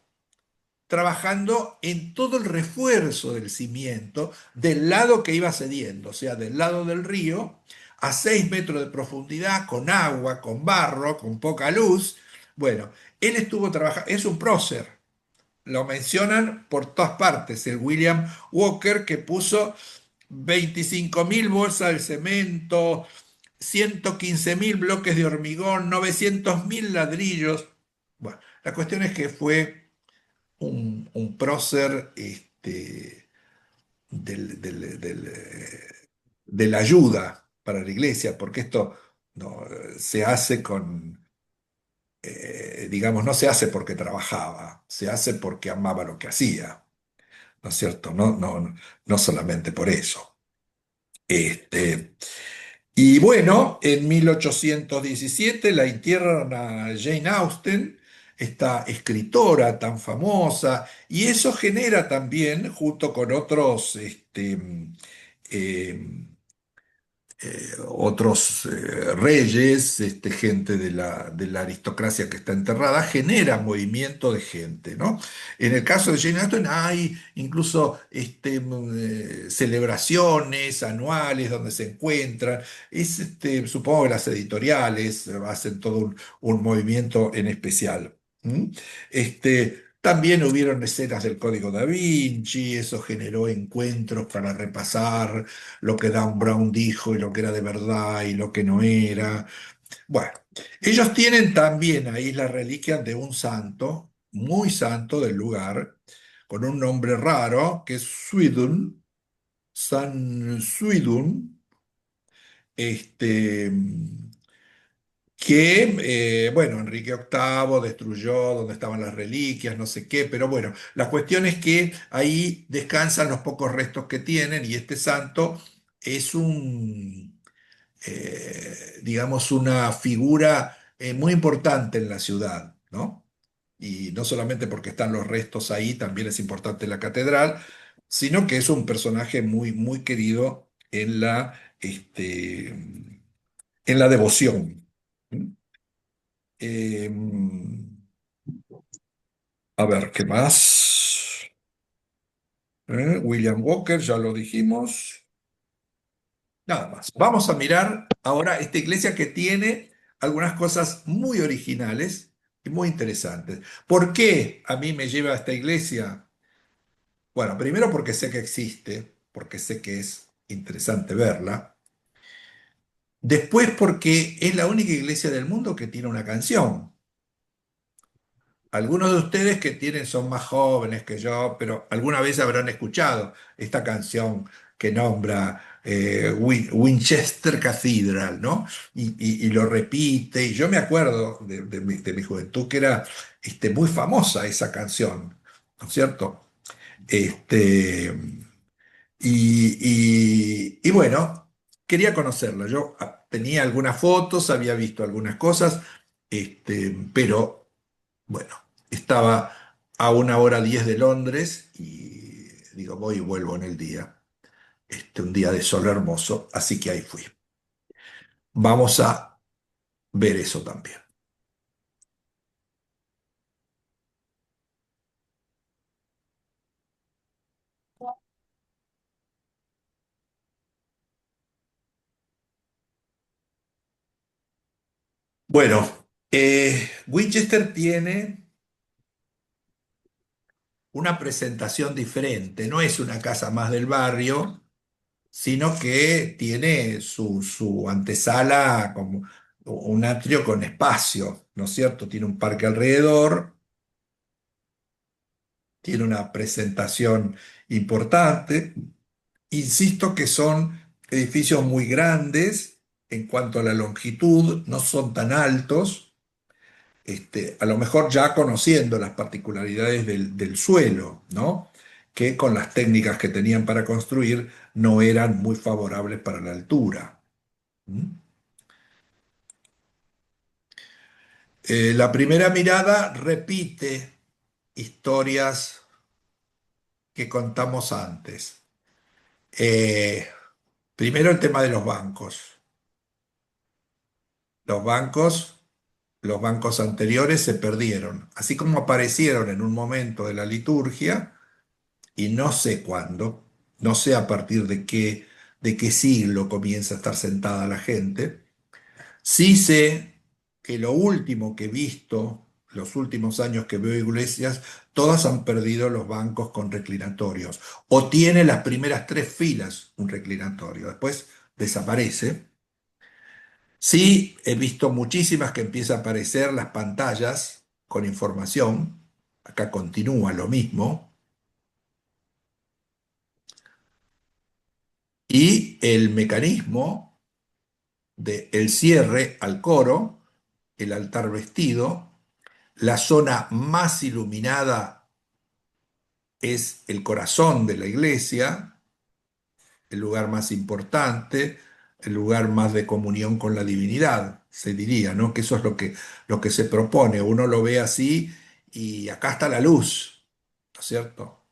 trabajando en todo el refuerzo del cimiento del lado que iba cediendo, o sea, del lado del río, a 6 metros de profundidad, con agua, con barro, con poca luz. Bueno, él estuvo trabajando, es un prócer, lo mencionan por todas partes, el William Walker que puso 25.000 bolsas de cemento, 115.000 bloques de hormigón, 900.000 ladrillos. Bueno, la cuestión es que fue un prócer de la ayuda para la iglesia, porque esto no, se hace digamos, no se hace porque trabajaba, se hace porque amaba lo que hacía, ¿no es cierto? No solamente por eso. Este, y bueno, en 1817 la entierran a Jane Austen, esta escritora tan famosa, y eso genera también, junto con otros, eh, otros reyes, gente de la aristocracia que está enterrada, genera movimiento de gente, ¿no? En el caso de Jane Austen hay incluso celebraciones anuales donde se encuentran. Supongo que las editoriales hacen todo un movimiento en especial. ¿Mm? También hubieron escenas del Código Da Vinci, eso generó encuentros para repasar lo que Dan Brown dijo y lo que era de verdad y lo que no era. Bueno, ellos tienen también ahí la reliquia de un santo, muy santo del lugar, con un nombre raro, que es Swidun, San Swidun, este, que, bueno, Enrique VIII destruyó donde estaban las reliquias, no sé qué, pero bueno, la cuestión es que ahí descansan los pocos restos que tienen y este santo es digamos, una figura muy importante en la ciudad, ¿no? Y no solamente porque están los restos ahí, también es importante la catedral, sino que es un personaje muy, muy querido en la devoción. Eh, a ver, ¿qué más? William Walker, ya lo dijimos. Nada más. Vamos a mirar ahora esta iglesia que tiene algunas cosas muy originales y muy interesantes. ¿Por qué a mí me lleva a esta iglesia? Bueno, primero porque sé que existe, porque sé que es interesante verla. Después porque es la única iglesia del mundo que tiene una canción. Algunos de ustedes que tienen son más jóvenes que yo, pero alguna vez habrán escuchado esta canción que nombra Winchester Cathedral, ¿no? Y lo repite, y yo me acuerdo de mi juventud que era muy famosa esa canción, ¿no es cierto? Este, y bueno, quería conocerla. Yo tenía algunas fotos, había visto algunas cosas, pero bueno, estaba a 1 hora 10 de Londres y digo, voy y vuelvo en el día. Un día de sol hermoso, así que ahí fui. Vamos a ver eso también. Bueno, Winchester tiene una presentación diferente. No es una casa más del barrio, sino que tiene su antesala como un atrio con espacio, ¿no es cierto? Tiene un parque alrededor, tiene una presentación importante. Insisto que son edificios muy grandes en cuanto a la longitud, no son tan altos, a lo mejor ya conociendo las particularidades del suelo, ¿no? Que con las técnicas que tenían para construir no eran muy favorables para la altura. ¿Mm? La primera mirada repite historias que contamos antes. Eh, Primero el tema de los bancos. Los bancos los bancos anteriores se perdieron, así como aparecieron en un momento de la liturgia, y no sé cuándo, no sé a partir de qué siglo comienza a estar sentada la gente. Sí sé que lo último que he visto, los últimos años que veo iglesias, todas han perdido los bancos con reclinatorios, o tiene las primeras tres filas un reclinatorio, después desaparece. Sí, he visto muchísimas que empiezan a aparecer las pantallas con información. Acá continúa lo mismo. Y el mecanismo del cierre al coro, el altar vestido, la zona más iluminada es el corazón de la iglesia, el lugar más importante, el lugar más de comunión con la divinidad, se diría, ¿no? Que eso es lo que se propone. Uno lo ve así y acá está la luz, ¿no es cierto?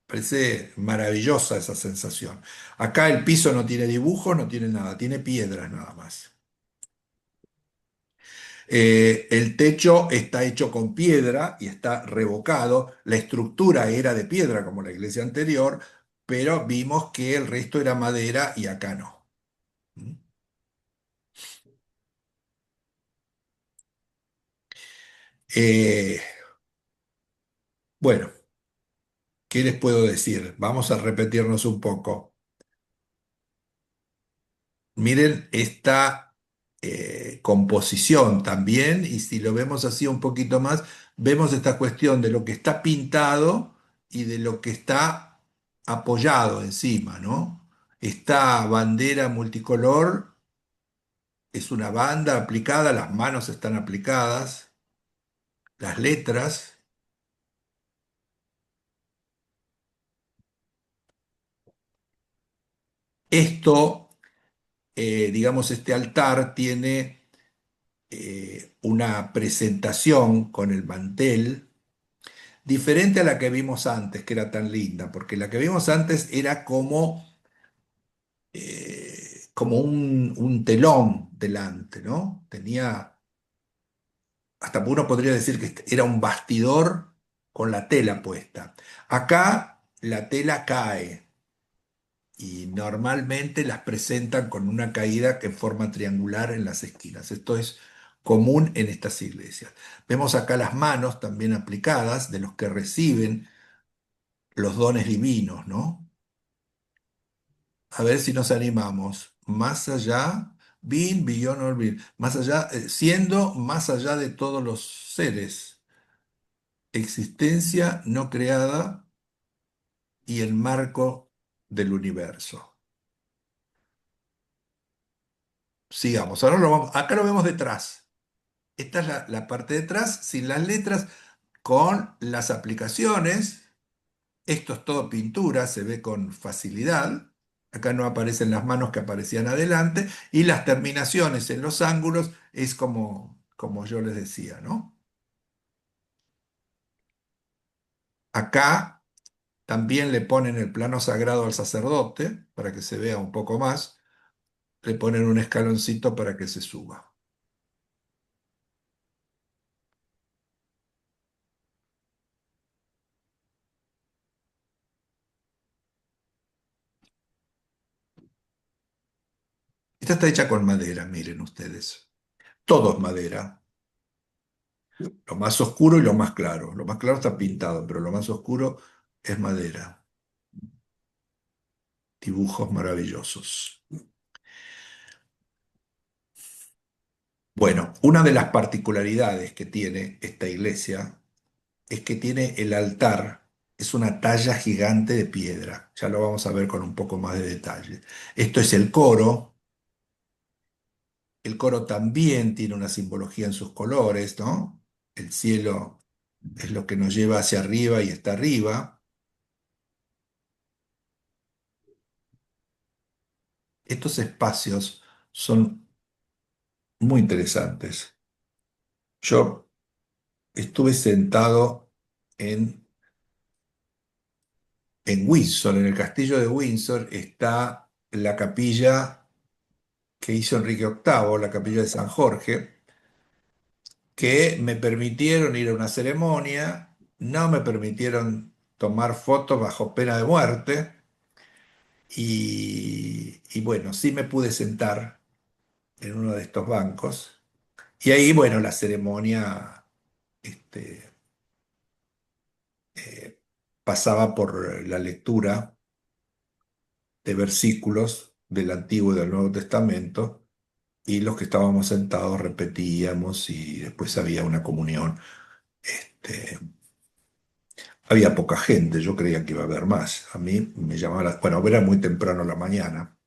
Parece maravillosa esa sensación. Acá el piso no tiene dibujo, no tiene nada, tiene piedras nada más. El techo está hecho con piedra y está revocado. La estructura era de piedra como la iglesia anterior, pero vimos que el resto era madera y acá no. ¿Mm? Eh, bueno, ¿qué les puedo decir? Vamos a repetirnos un poco. Miren esta composición también, y si lo vemos así un poquito más, vemos esta cuestión de lo que está pintado y de lo que está apoyado encima, ¿no? Esta bandera multicolor es una banda aplicada, las manos están aplicadas, las letras. Esto, digamos, este altar tiene una presentación con el mantel diferente a la que vimos antes, que era tan linda, porque la que vimos antes era como un telón delante, ¿no? Tenía, hasta uno podría decir que era un bastidor con la tela puesta. Acá la tela cae y normalmente las presentan con una caída en forma triangular en las esquinas. Esto es común en estas iglesias. Vemos acá las manos también aplicadas de los que reciben los dones divinos, ¿no? A ver si nos animamos. Más allá, bin, beyond all being. Más allá, siendo más allá de todos los seres. Existencia no creada y el marco del universo. Sigamos. Ahora acá lo vemos detrás. Esta es la parte de atrás, sin las letras, con las aplicaciones. Esto es todo pintura, se ve con facilidad. Acá no aparecen las manos que aparecían adelante y las terminaciones en los ángulos es como yo les decía, ¿no? Acá también le ponen el plano sagrado al sacerdote para que se vea un poco más. Le ponen un escaloncito para que se suba. Esta está hecha con madera, miren ustedes. Todo es madera. Lo más oscuro y lo más claro. Lo más claro está pintado, pero lo más oscuro es madera. Dibujos maravillosos. Bueno, una de las particularidades que tiene esta iglesia es que tiene el altar, es una talla gigante de piedra. Ya lo vamos a ver con un poco más de detalle. Esto es el coro. El coro también tiene una simbología en sus colores, ¿no? El cielo es lo que nos lleva hacia arriba y está arriba. Estos espacios son muy interesantes. Yo estuve sentado en Windsor, en el castillo de Windsor, está la capilla que hizo Enrique VIII, la capilla de San Jorge, que me permitieron ir a una ceremonia, no me permitieron tomar fotos bajo pena de muerte y bueno, sí me pude sentar en uno de estos bancos y ahí, bueno, la ceremonia este, eh, pasaba por la lectura de versículos del Antiguo y del Nuevo Testamento y los que estábamos sentados repetíamos y después había una comunión. Este, Había poca gente, yo creía que iba a haber más. A mí me llamaba bueno, era muy temprano la mañana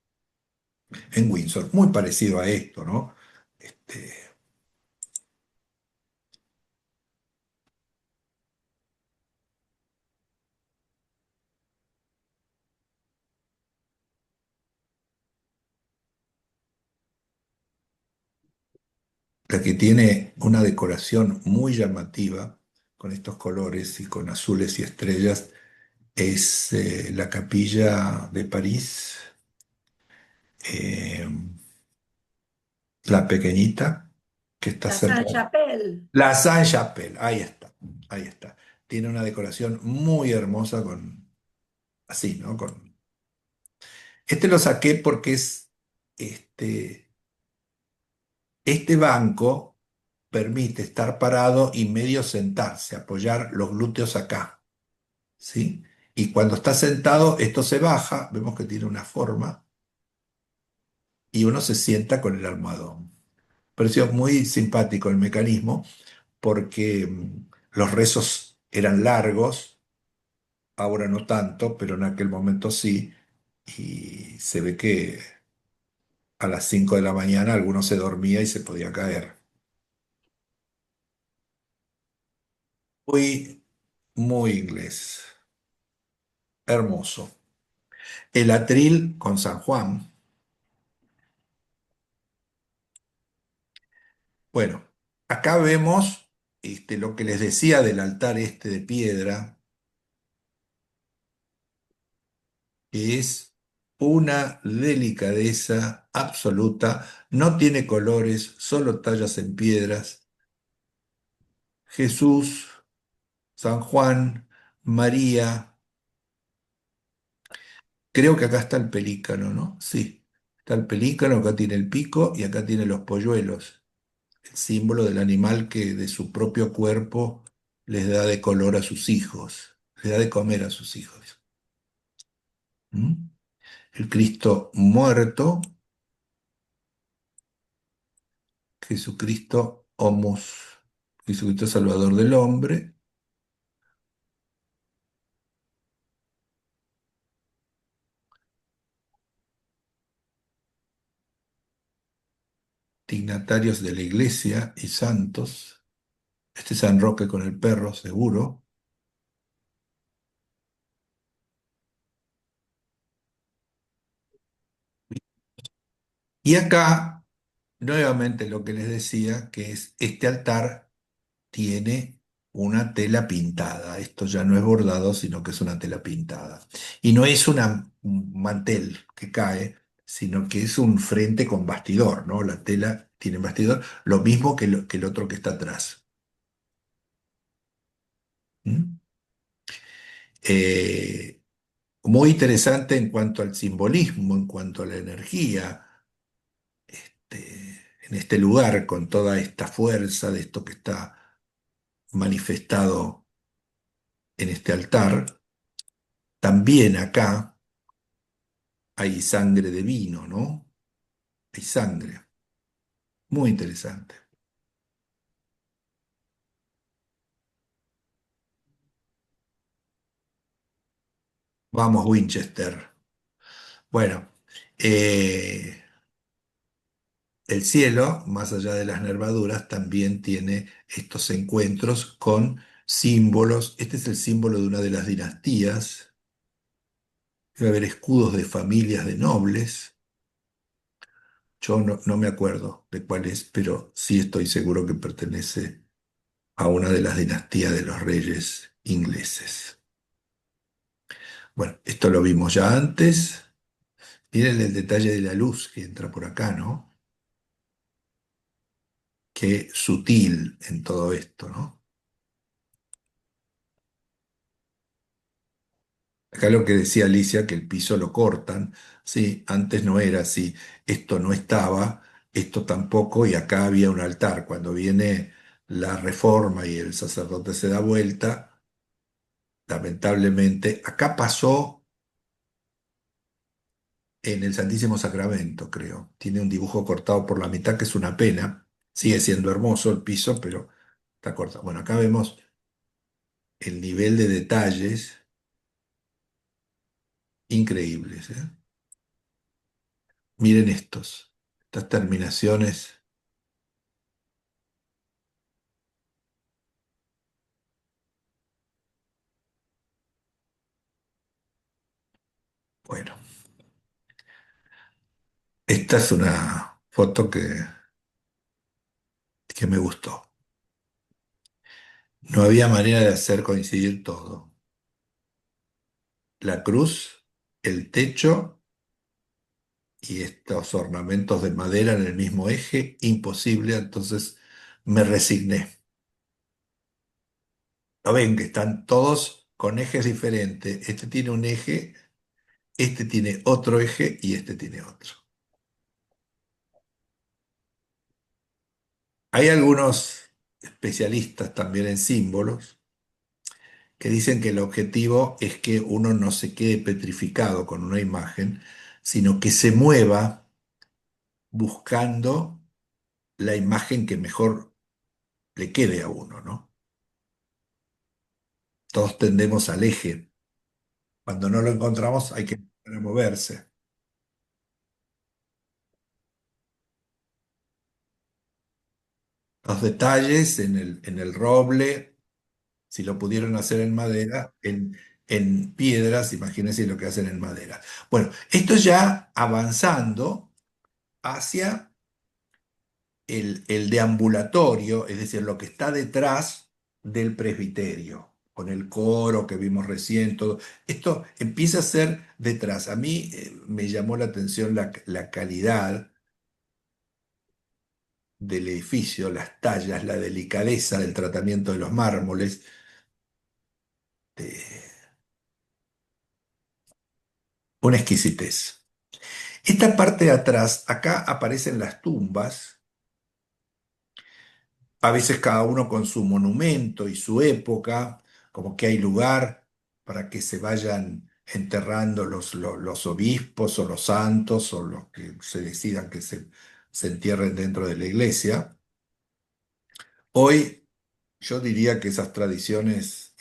en Windsor, muy parecido a esto, ¿no? Este, la que tiene una decoración muy llamativa con estos colores y con azules y estrellas es la capilla de París, eh, la pequeñita que está La cerca. Sainte-Chapelle. La Saint-Chapelle, ahí está, ahí está. Tiene una decoración muy hermosa con, así, ¿no? Este lo saqué porque este banco permite estar parado y medio sentarse, apoyar los glúteos acá, ¿sí? Y cuando está sentado, esto se baja, vemos que tiene una forma, y uno se sienta con el almohadón. Pareció muy simpático el mecanismo porque los rezos eran largos, ahora no tanto, pero en aquel momento sí, y se ve que a las 5 de la mañana alguno se dormía y se podía caer. Muy, muy inglés, hermoso. El atril con San Juan. Bueno, acá vemos lo que les decía del altar este de piedra, que es una delicadeza absoluta, no tiene colores, solo tallas en piedras. Jesús, San Juan, María, creo que acá está el pelícano, ¿no? Sí, está el pelícano, acá tiene el pico y acá tiene los polluelos, el símbolo del animal que de su propio cuerpo les da de color a sus hijos, les da de comer a sus hijos. ¿Mm? El Cristo muerto, Jesucristo homus, Jesucristo Salvador del hombre, dignatarios de la iglesia y santos, este San Roque con el perro, seguro. Y acá, nuevamente lo que les decía, que es este altar tiene una tela pintada. Esto ya no es bordado, sino que es una tela pintada. Y no es un mantel que cae, sino que es un frente con bastidor, ¿no? La tela tiene bastidor, lo mismo que el otro que está atrás. ¿Mm? Eh, Muy interesante en cuanto al simbolismo, en cuanto a la energía, en este lugar, con toda esta fuerza de esto que está manifestado en este altar. También acá hay sangre de vino, ¿no? Hay sangre. Muy interesante. Vamos, Winchester. Bueno, eh, el cielo, más allá de las nervaduras, también tiene estos encuentros con símbolos. Este es el símbolo de una de las dinastías. Debe haber escudos de familias de nobles. Yo no me acuerdo de cuál es, pero sí estoy seguro que pertenece a una de las dinastías de los reyes ingleses. Bueno, esto lo vimos ya antes. Miren el detalle de la luz que entra por acá, ¿no? qué sutil en todo esto, ¿no? Acá lo que decía Alicia, que el piso lo cortan, sí, antes no era así, esto no estaba, esto tampoco, y acá había un altar. Cuando viene la reforma y el sacerdote se da vuelta, lamentablemente, acá pasó en el Santísimo Sacramento, creo. Tiene un dibujo cortado por la mitad, que es una pena. Sigue siendo hermoso el piso, pero está cortado. Bueno, acá vemos el nivel de detalles increíbles, ¿eh? Miren estas terminaciones. Bueno, esta es una foto que me gustó. No había manera de hacer coincidir todo. La cruz, el techo y estos ornamentos de madera en el mismo eje, imposible, entonces me resigné. ¿Lo ven que están todos con ejes diferentes? Este tiene un eje, este tiene otro eje y este tiene otro. Hay algunos especialistas también en símbolos que dicen que el objetivo es que uno no se quede petrificado con una imagen, sino que se mueva buscando la imagen que mejor le quede a uno, ¿no? Todos tendemos al eje. Cuando no lo encontramos hay que empezar a moverse. Los detalles en el roble, si lo pudieron hacer en madera, en piedras, imagínense lo que hacen en madera. Bueno, esto ya avanzando hacia el deambulatorio, es decir, lo que está detrás del presbiterio, con el coro que vimos recién, todo. Esto empieza a ser detrás. A mí me llamó la atención la calidad del edificio, las tallas, la delicadeza del tratamiento de los mármoles. Una exquisitez. Esta parte de atrás, acá aparecen las tumbas, a veces cada uno con su monumento y su época, como que hay lugar para que se vayan enterrando los obispos o los santos o los que se decidan que se entierren dentro de la iglesia. Hoy yo diría que esas tradiciones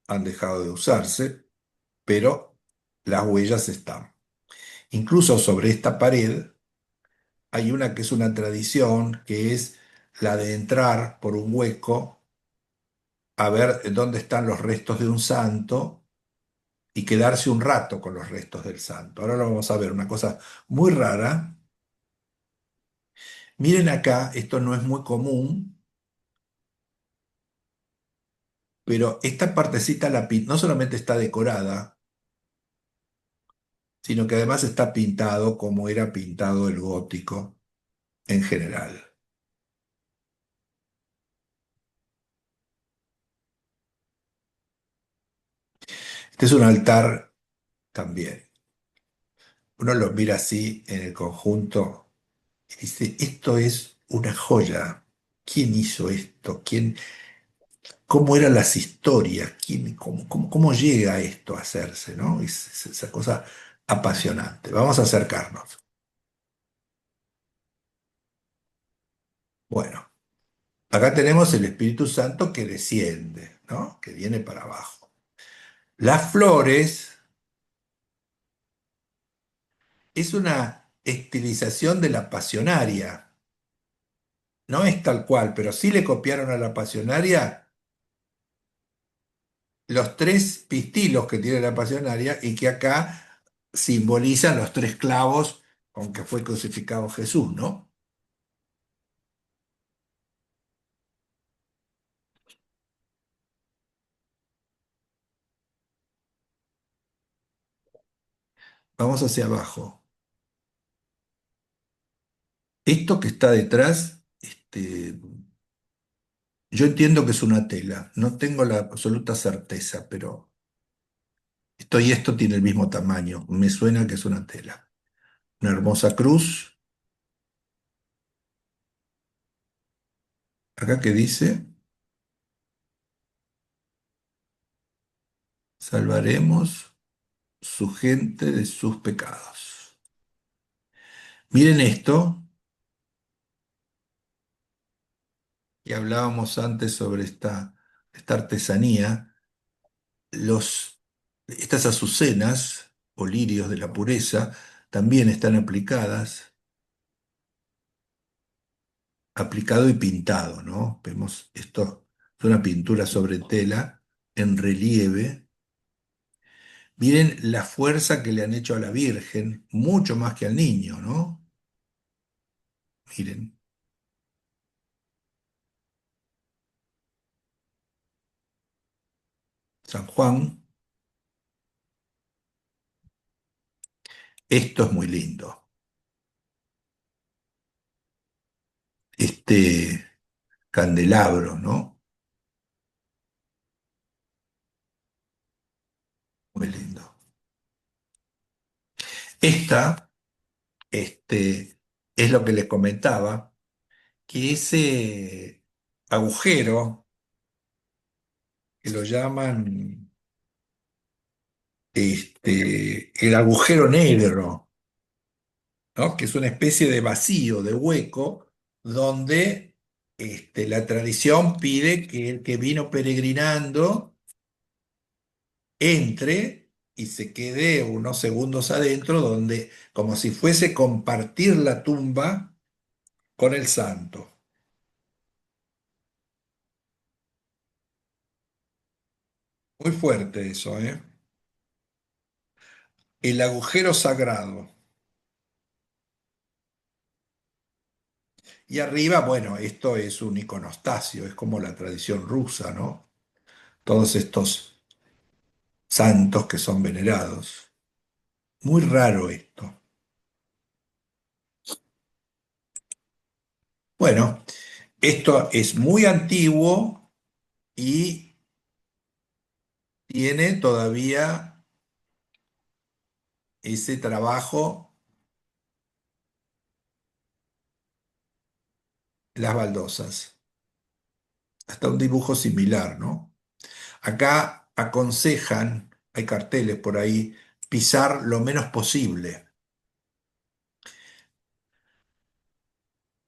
han dejado de usarse, pero las huellas están. Incluso sobre esta pared hay una que es una tradición, que es la de entrar por un hueco a ver dónde están los restos de un santo y quedarse un rato con los restos del santo. Ahora lo vamos a ver, una cosa muy rara. Miren acá, esto no es muy común, pero esta partecita no solamente está decorada, sino que además está pintado como era pintado el gótico en general. Este es un altar también. Uno lo mira así en el conjunto y dice, esto es una joya. ¿Quién hizo esto? ¿Cómo eran las historias? ¿Cómo llega esto a hacerse, ¿no? Es esa cosa apasionante. Vamos a acercarnos. Bueno, acá tenemos el Espíritu Santo que desciende, ¿no? Que viene para abajo. Las flores es una estilización de la pasionaria. No es tal cual, pero sí le copiaron a la pasionaria los tres pistilos que tiene la pasionaria y que acá simbolizan los tres clavos con que fue crucificado Jesús, ¿no? Vamos hacia abajo. Esto que está detrás, yo entiendo que es una tela, no tengo la absoluta certeza, pero esto y esto tiene el mismo tamaño, me suena que es una tela. Una hermosa cruz, acá que dice, salvaremos su gente de sus pecados. Miren esto, y hablábamos antes sobre esta artesanía, estas azucenas o lirios de la pureza también están aplicado y pintado, ¿no? Vemos esto, es una pintura sobre tela en relieve. Miren la fuerza que le han hecho a la Virgen, mucho más que al niño, ¿no? Miren, San Juan, esto es muy lindo. Este candelabro, ¿no? Muy lindo. Esta, es lo que les comentaba, que ese agujero, que lo llaman, el agujero negro, ¿no? Que es una especie de vacío, de hueco, donde la tradición pide que el que vino peregrinando entre y se quede unos segundos adentro, donde como si fuese compartir la tumba con el santo. Muy fuerte eso, ¿eh? El agujero sagrado. Y arriba, bueno, esto es un iconostasio, es como la tradición rusa, ¿no? Todos estos santos que son venerados. Muy raro esto. Bueno, esto es muy antiguo y tiene todavía ese trabajo, las baldosas, hasta un dibujo similar, ¿no? Acá aconsejan, hay carteles por ahí, pisar lo menos posible.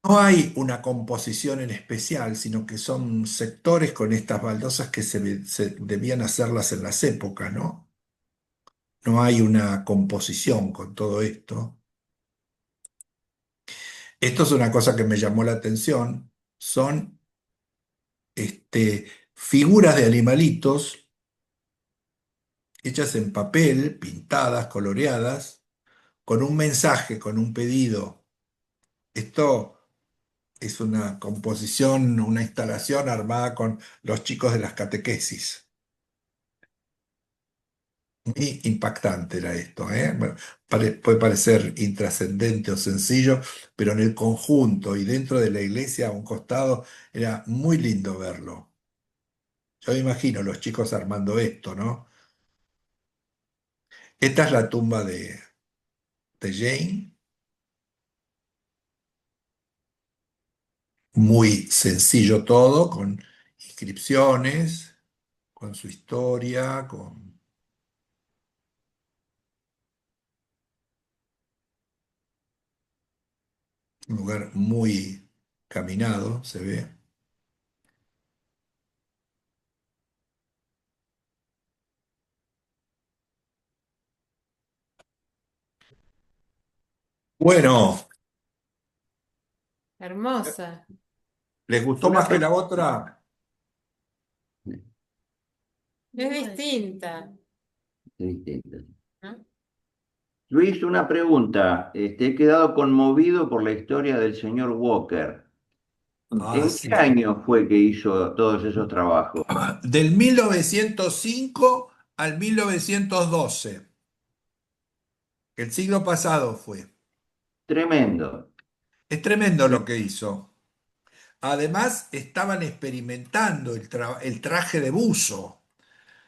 No hay una composición en especial, sino que son sectores con estas baldosas que se debían hacerlas en las épocas, ¿no? No hay una composición con todo esto. Esto es una cosa que me llamó la atención. Son figuras de animalitos hechas en papel, pintadas, coloreadas, con un mensaje, con un pedido. Esto es una composición, una instalación armada con los chicos de las catequesis. Muy impactante era esto, ¿eh? Bueno, puede parecer intrascendente o sencillo, pero en el conjunto y dentro de la iglesia a un costado era muy lindo verlo. Yo me imagino los chicos armando esto, ¿no? Esta es la tumba de Jane, muy sencillo todo, con inscripciones, con su historia, con un lugar muy caminado, se ve. Bueno, Hermosa. ¿les gustó más que la otra? Es distinta, Distinto. ¿no? Luis, una pregunta. He quedado conmovido por la historia del señor Walker. Ah, ¿En qué sí. año fue que hizo todos esos trabajos? Del 1905 al 1912. El siglo pasado fue. Tremendo. Es tremendo lo que hizo. Además, estaban experimentando el traje de buzo,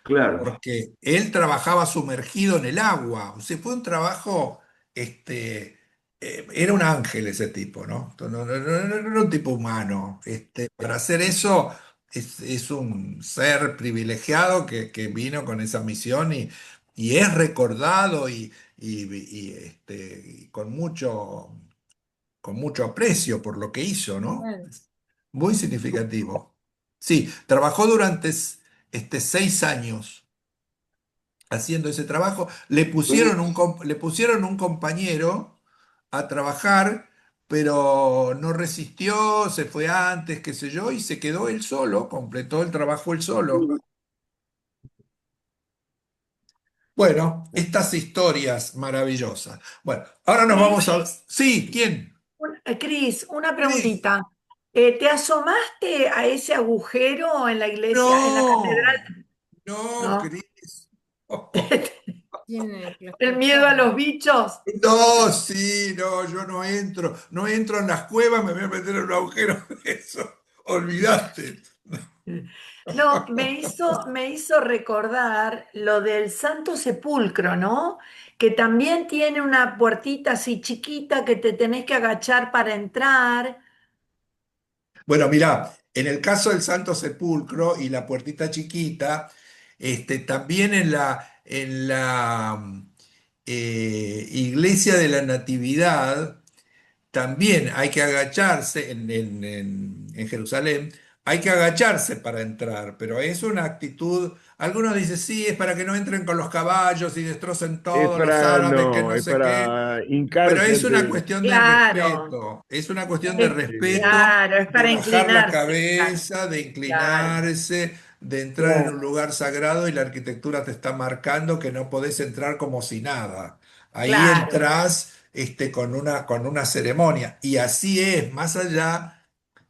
Claro. porque él trabajaba sumergido en el agua. O sea, fue un trabajo, este, era un ángel ese tipo, ¿no? No era un tipo humano. Para hacer eso es un ser privilegiado que vino con esa misión y es recordado y con mucho aprecio por lo que hizo, ¿no? Claro. Muy significativo. Sí, trabajó durante 6 años haciendo ese trabajo. Le pusieron un compañero a trabajar, pero no resistió, se fue antes, qué sé yo, y se quedó él solo, completó el trabajo él solo. Bueno, estas historias maravillosas. Bueno, ahora nos vamos a... Cris, Sí, ¿quién? Cris, una Cris. preguntita. ¿Te asomaste a ese agujero en la iglesia, en la No, catedral? no, ¿No? Cris. Tiene ¿El miedo a claustrofobia. los bichos? No, sí, no, yo no entro en las cuevas, me voy a meter en un agujero. Eso, olvidaste. No, me hizo recordar lo del Santo Sepulcro, ¿no? Que también tiene una puertita así chiquita que te tenés que agachar para entrar. Bueno, mirá, en el caso del Santo Sepulcro y la puertita chiquita, también en la iglesia de la Natividad. También hay que agacharse en Jerusalén, hay que agacharse para entrar, pero es una actitud, algunos dicen, sí, es para que no entren con los caballos y destrocen Es todos los para, árabes, que no, no es sé qué, para pero hincarse es una ante... cuestión de Claro, respeto, es una cuestión de Sí. respeto, claro, es de para bajar la inclinarse. Claro, cabeza, de claro, inclinarse, de entrar en claro, un lugar sagrado y la arquitectura te está marcando que no podés entrar como si nada. Ahí claro. entras con una ceremonia. Y así es, más allá,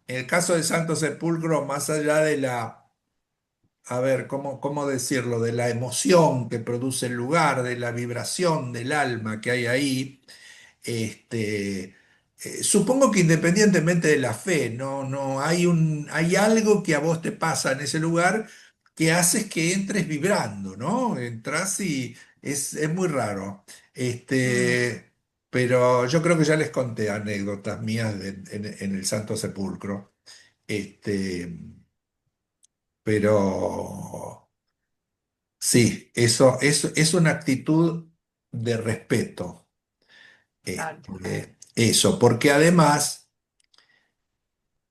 en el caso del Santo Sepulcro, más allá a ver, ¿cómo decirlo? De la emoción que produce el lugar, de la vibración del alma que hay ahí. Supongo que independientemente de la fe, no hay algo que a vos te pasa en ese lugar que haces que entres vibrando, ¿no? Entras y es muy raro. Mm, Pero yo creo que ya les conté anécdotas mías en el Santo Sepulcro. Este, pero sí, eso es una actitud de respeto. claro. Eso, porque además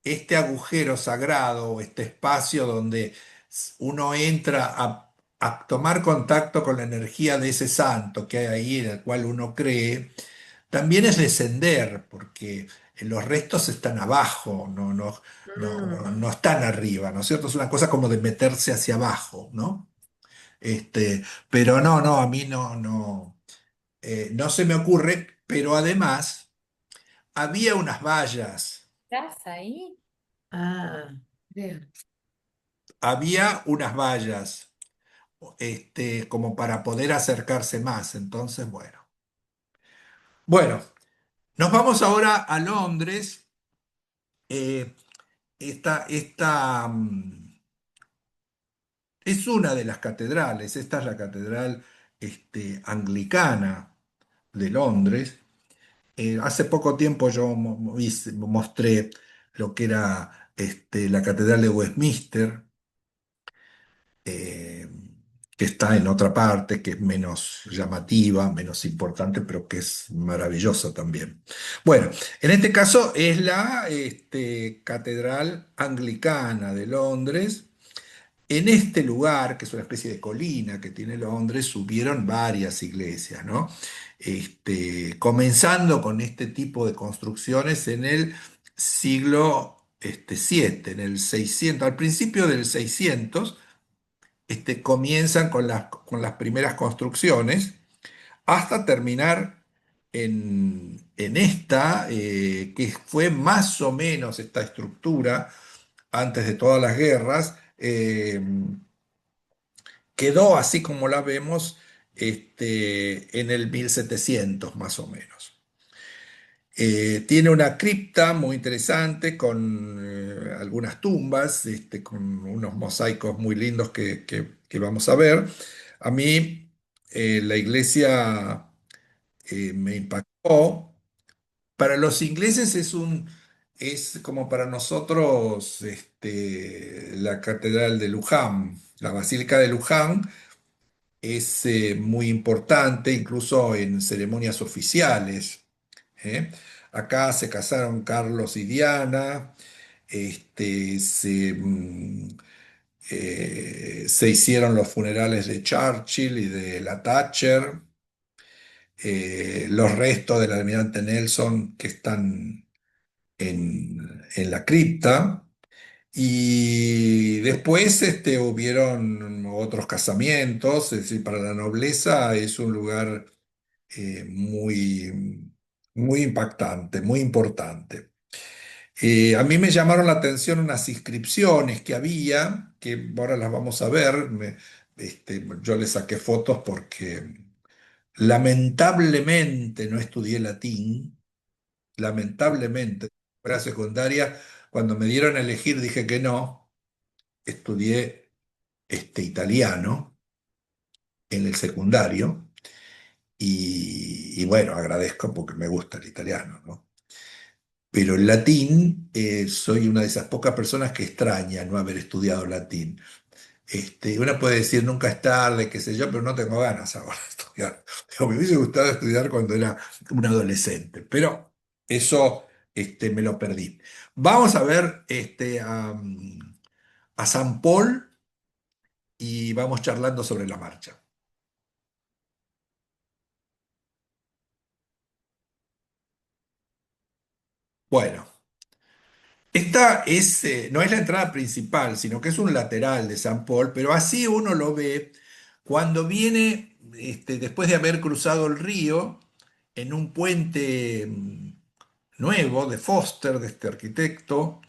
este agujero sagrado o este espacio donde uno entra a tomar contacto con la energía de ese santo que hay ahí, en el cual uno cree, también es descender, porque los restos están abajo, Mm, no están arriba, ¿no es cierto? Es una cosa como de meterse hacia abajo, ¿no? Pero no, a mí no se me ocurre, pero además había unas vallas. ¿Estás ahí? ah, Creo. Había unas vallas, como para poder acercarse más. Entonces, bueno. Bueno, nos vamos ahora a Londres. Eh, esta es una de las catedrales. Esta es la catedral anglicana de Londres. Hace poco tiempo yo mostré lo que era la catedral de Westminster, eh, que está en otra parte, que es menos llamativa, menos importante, pero que es maravillosa también. Bueno, en este caso es la Catedral Anglicana de Londres. En este lugar, que es una especie de colina que tiene Londres, subieron varias iglesias, ¿no? Comenzando con este tipo de construcciones en el siglo VII, en el 600, al principio del 600, comienzan con las primeras construcciones hasta terminar en esta, que fue más o menos esta estructura antes de todas las guerras, quedó así como la vemos en el 1700 más o menos. Tiene una cripta muy interesante con algunas tumbas, con unos mosaicos muy lindos que vamos a ver. A mí la iglesia me impactó. Para los ingleses es como para nosotros la Catedral de Luján, la Basílica de Luján es muy importante, incluso en ceremonias oficiales. ¿eh? Acá se casaron Carlos y Diana, se hicieron los funerales de Churchill y de la Thatcher, los restos del almirante Nelson que están en la cripta. Y después hubieron otros casamientos, es decir, para la nobleza es un lugar muy, muy impactante, muy importante. A mí me llamaron la atención unas inscripciones que había, que ahora las vamos a ver. Yo le saqué fotos porque lamentablemente no estudié latín, lamentablemente. Para secundaria, cuando me dieron a elegir dije que no, estudié italiano en el secundario y bueno, agradezco porque me gusta el italiano, ¿no? Pero el latín, soy una de esas pocas personas que extraña no haber estudiado latín. Uno puede decir nunca es tarde, qué sé yo, pero no tengo ganas ahora de estudiar. Me hubiese gustado estudiar cuando era un adolescente, pero eso me lo perdí. Vamos a ver a San Paul y vamos charlando sobre la marcha. Bueno. Esta no es la entrada principal, sino que es un lateral de San Paul, pero así uno lo ve cuando viene, después de haber cruzado el río, en un puente nuevo de Foster, de este arquitecto.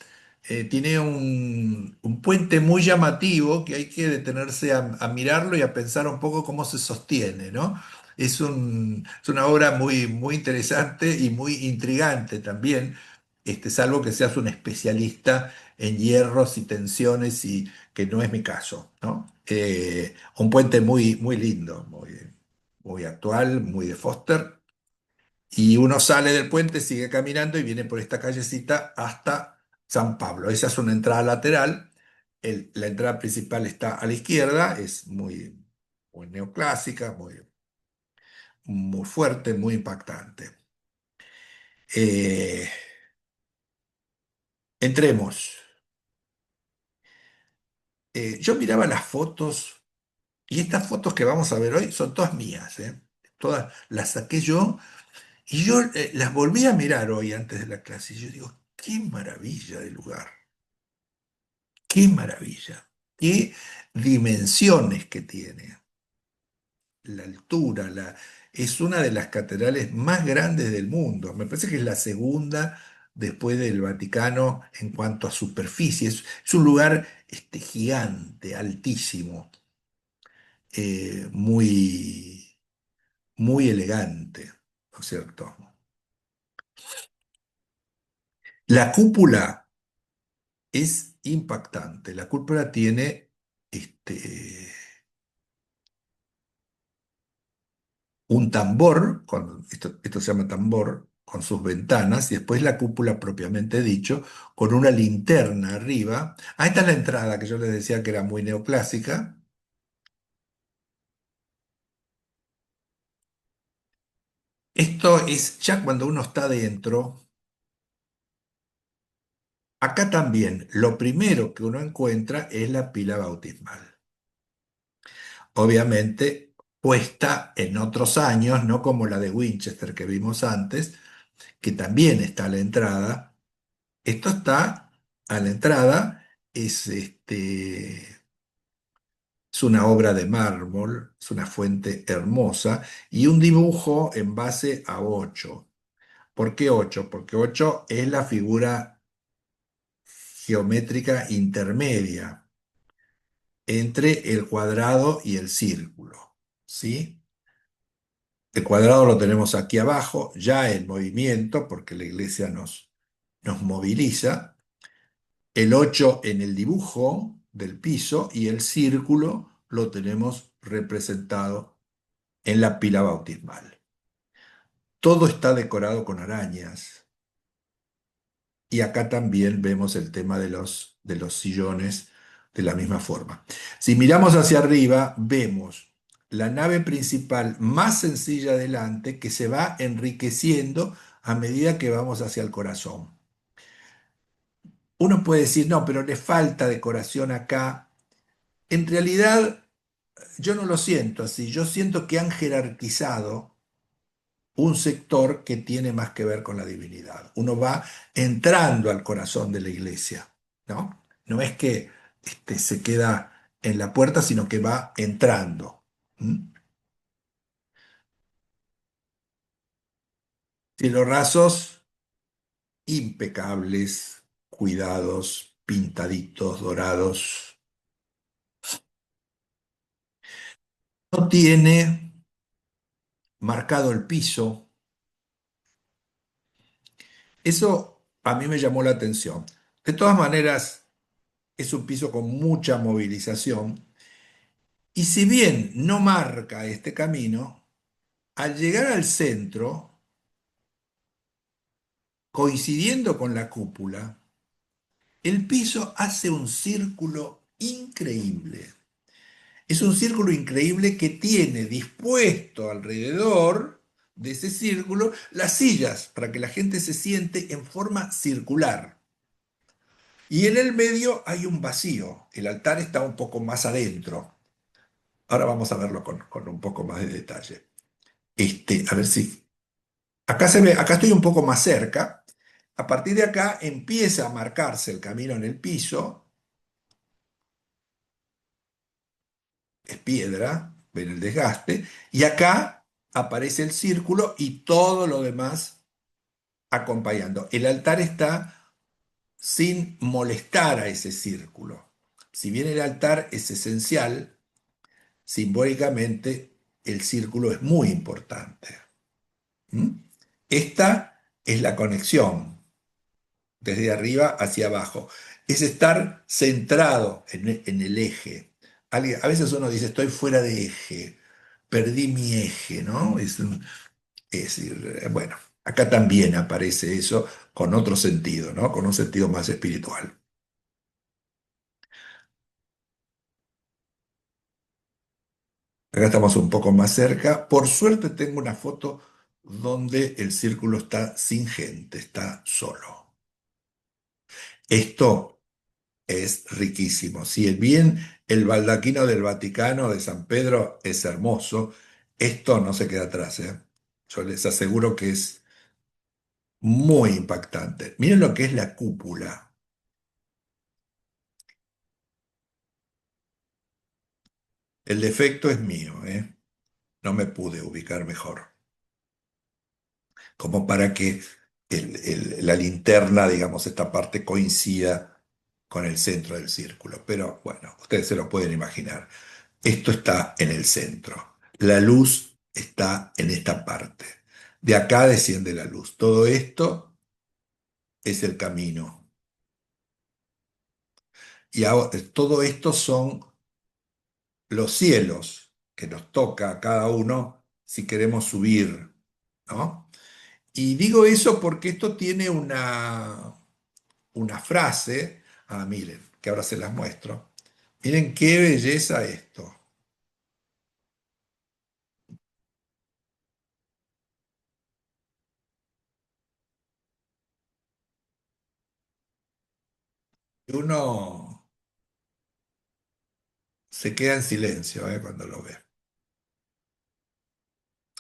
Tiene un puente muy llamativo que hay que detenerse a mirarlo y a pensar un poco cómo se sostiene, ¿no? Es una obra muy, muy interesante y muy intrigante también, salvo que seas un especialista en hierros y tensiones, y que no es mi caso, ¿no? Un puente muy, muy lindo, muy, muy actual, muy de Foster. Y uno sale del puente, sigue caminando y viene por esta callecita hasta San Pablo. Esa es una entrada lateral. La entrada principal está a la izquierda, es muy, muy neoclásica, muy, muy fuerte, muy impactante. Eh, entremos. Yo miraba las fotos y estas fotos que vamos a ver hoy son todas mías, ¿eh? Todas las saqué yo y yo las volví a mirar hoy antes de la clase y yo digo, qué maravilla de lugar. Qué maravilla, qué dimensiones que tiene, la altura, es una de las catedrales más grandes del mundo. Me parece que es la segunda después del Vaticano en cuanto a superficie. Es un lugar gigante, altísimo, muy, muy elegante, ¿no es cierto? La cúpula es impactante. La cúpula tiene este, un tambor, esto se llama tambor, con sus ventanas, y después la cúpula propiamente dicho, con una linterna arriba. Ahí está la entrada que yo les decía que era muy neoclásica. Esto es ya cuando uno está dentro. Acá también, lo primero que uno encuentra es la pila bautismal. Obviamente, puesta en otros años, no como la de Winchester que vimos antes, que también está a la entrada. Esto está a la entrada, es una obra de mármol, es una fuente hermosa y un dibujo en base a 8. ¿Por qué 8? Porque 8 es la figura geométrica intermedia entre el cuadrado y el círculo, ¿sí? El cuadrado lo tenemos aquí abajo, ya en movimiento, porque la iglesia nos moviliza. El 8 en el dibujo del piso y el círculo lo tenemos representado en la pila bautismal. Todo está decorado con arañas. Y acá también vemos el tema de los sillones de la misma forma. Si miramos hacia arriba, vemos la nave principal más sencilla adelante que se va enriqueciendo a medida que vamos hacia el corazón. Uno puede decir, no, pero le falta decoración acá. En realidad, yo no lo siento así. Yo siento que han jerarquizado un sector que tiene más que ver con la divinidad. Uno va entrando al corazón de la iglesia, ¿no? No es que se queda en la puerta, sino que va entrando. ¿Mm? Cielos rasos, impecables, cuidados, pintaditos, dorados. No tiene marcado el piso. Eso a mí me llamó la atención. De todas maneras, es un piso con mucha movilización. Y si bien no marca este camino, al llegar al centro, coincidiendo con la cúpula, el piso hace un círculo increíble. Es un círculo increíble que tiene dispuesto alrededor de ese círculo las sillas para que la gente se siente en forma circular. Y en el medio hay un vacío. El altar está un poco más adentro. Ahora vamos a verlo con un poco más de detalle. A ver si acá se ve, acá estoy un poco más cerca. A partir de acá empieza a marcarse el camino en el piso. Es piedra, ven el desgaste. Y acá aparece el círculo y todo lo demás acompañando. El altar está sin molestar a ese círculo. Si bien el altar es esencial, simbólicamente el círculo es muy importante. ¿Mm? Esta es la conexión desde arriba hacia abajo. Es estar centrado en el eje. A veces uno dice, estoy fuera de eje, perdí mi eje, ¿no? Es decir, bueno, acá también aparece eso con otro sentido, ¿no? Con un sentido más espiritual. Acá estamos un poco más cerca. Por suerte tengo una foto donde el círculo está sin gente, está solo. Esto es riquísimo. Si bien el baldaquino del Vaticano de San Pedro es hermoso, esto no se queda atrás, ¿eh? Yo les aseguro que es muy impactante. Miren lo que es la cúpula. El defecto es mío, ¿eh? No me pude ubicar mejor. Como para que la linterna, digamos, esta parte coincida con el centro del círculo. Pero bueno, ustedes se lo pueden imaginar. Esto está en el centro. La luz está en esta parte. De acá desciende la luz. Todo esto es el camino. Y todo esto son los cielos que nos toca a cada uno si queremos subir, ¿no? Y digo eso porque esto tiene una frase. Ah, miren, que ahora se las muestro. Miren qué belleza esto. Uno se queda en silencio, cuando lo ve.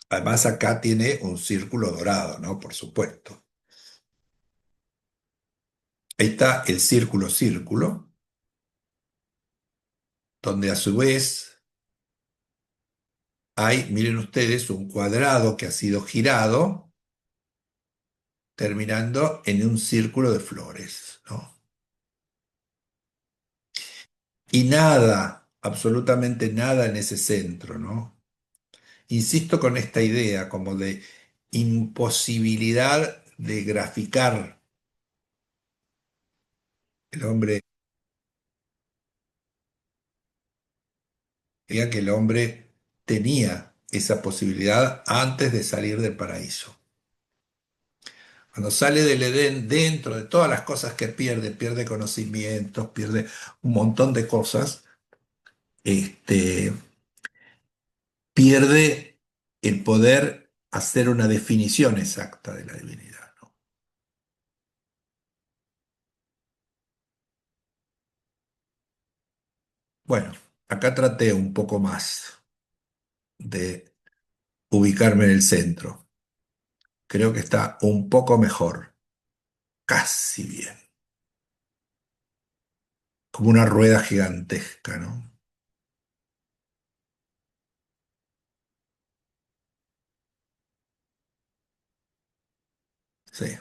Además acá tiene un círculo dorado, ¿no? Por supuesto. Ahí está el círculo círculo, donde a su vez hay, miren ustedes, un cuadrado que ha sido girado, terminando en un círculo de flores, ¿no? Y nada, absolutamente nada en ese centro, ¿no? insisto con esta idea como de imposibilidad de graficar el hombre, creía que el hombre tenía esa posibilidad antes de salir del paraíso. Cuando sale del Edén, dentro de todas las cosas que pierde, pierde conocimientos, pierde un montón de cosas, este, pierde el poder hacer una definición exacta de la divinidad, ¿no? Bueno, acá traté un poco más de ubicarme en el centro. Creo que está un poco mejor, casi bien, como una rueda gigantesca, ¿no? Sí.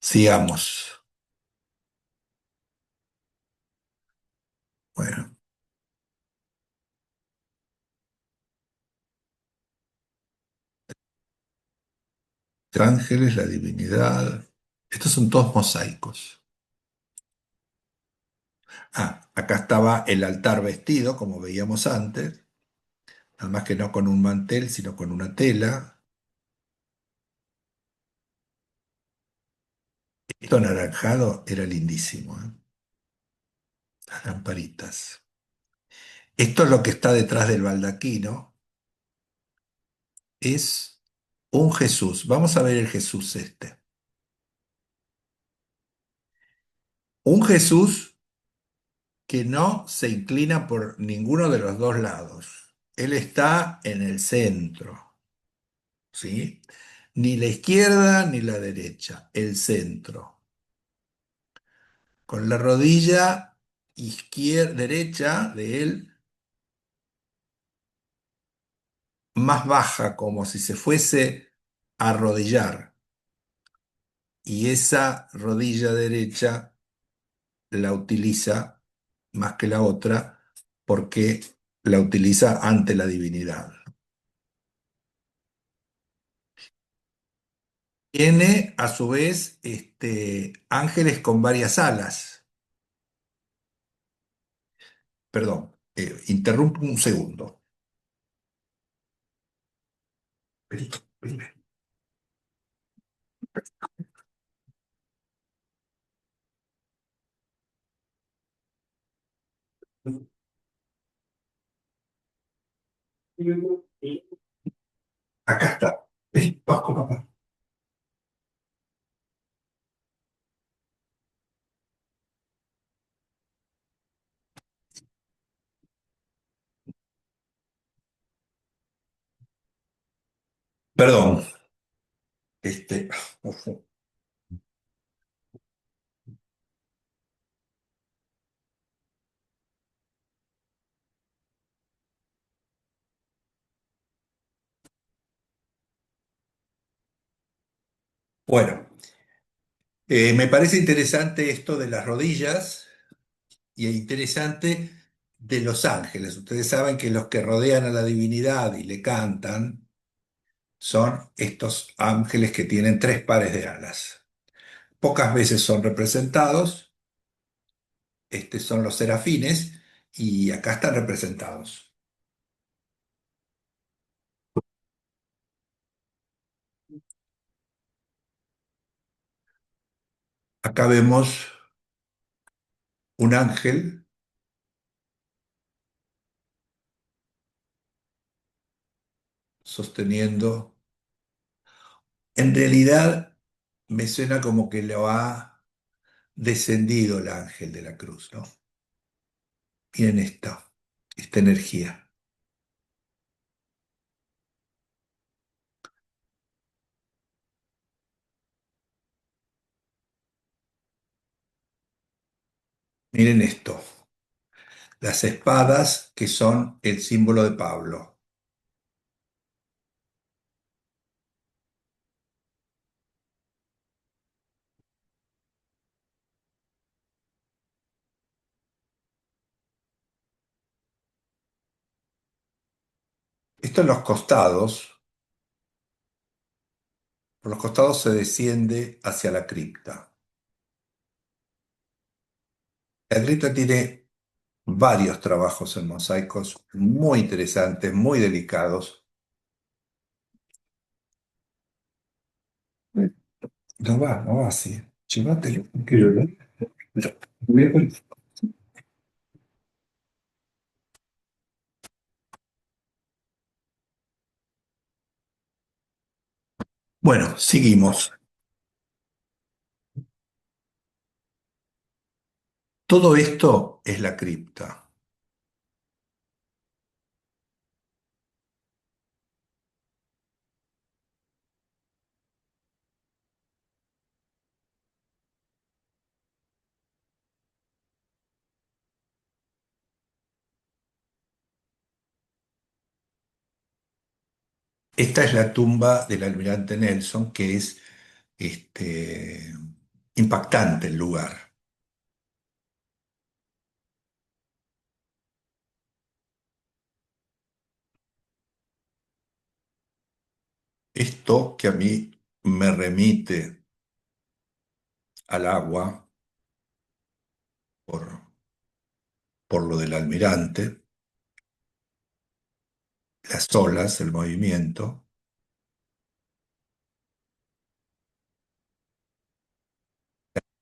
Sigamos. Bueno, ángeles, la divinidad. Estos son todos mosaicos. Ah, acá estaba el altar vestido, como veíamos antes, nada más que no con un mantel, sino con una tela. Esto anaranjado era lindísimo, ¿eh? Las lamparitas. Esto es lo que está detrás del baldaquino. Es un Jesús. Vamos a ver el Jesús este. Un Jesús que no se inclina por ninguno de los dos lados. Él está en el centro, ¿sí? Ni la izquierda ni la derecha, el centro. Con la rodilla derecha de él más baja, como si se fuese a arrodillar. Y esa rodilla derecha la utiliza más que la otra porque la utiliza ante la divinidad. Tiene a su vez ángeles con varias alas. Perdón, interrumpo un segundo. Acá está. Vasco, papá. Perdón. Este, bueno, me parece interesante esto de las rodillas y interesante de los ángeles. Ustedes saben que los que rodean a la divinidad y le cantan son estos ángeles que tienen tres pares de alas. Pocas veces son representados, son los serafines y acá están representados. Acá vemos un ángel sosteniendo. En realidad me suena como que lo ha descendido el ángel de la cruz, ¿no? Miren esta energía. Miren esto. Las espadas que son el símbolo de Pablo. Esto en los costados, por los costados se desciende hacia la cripta. La cripta tiene varios trabajos en mosaicos muy interesantes, muy delicados. No va, no va así. Llévatelo. Bueno, seguimos. Todo esto es la cripta. Esta es la tumba del almirante Nelson, que es este, impactante el lugar. Esto que a mí me remite al agua por, por lo del almirante, las olas, el movimiento,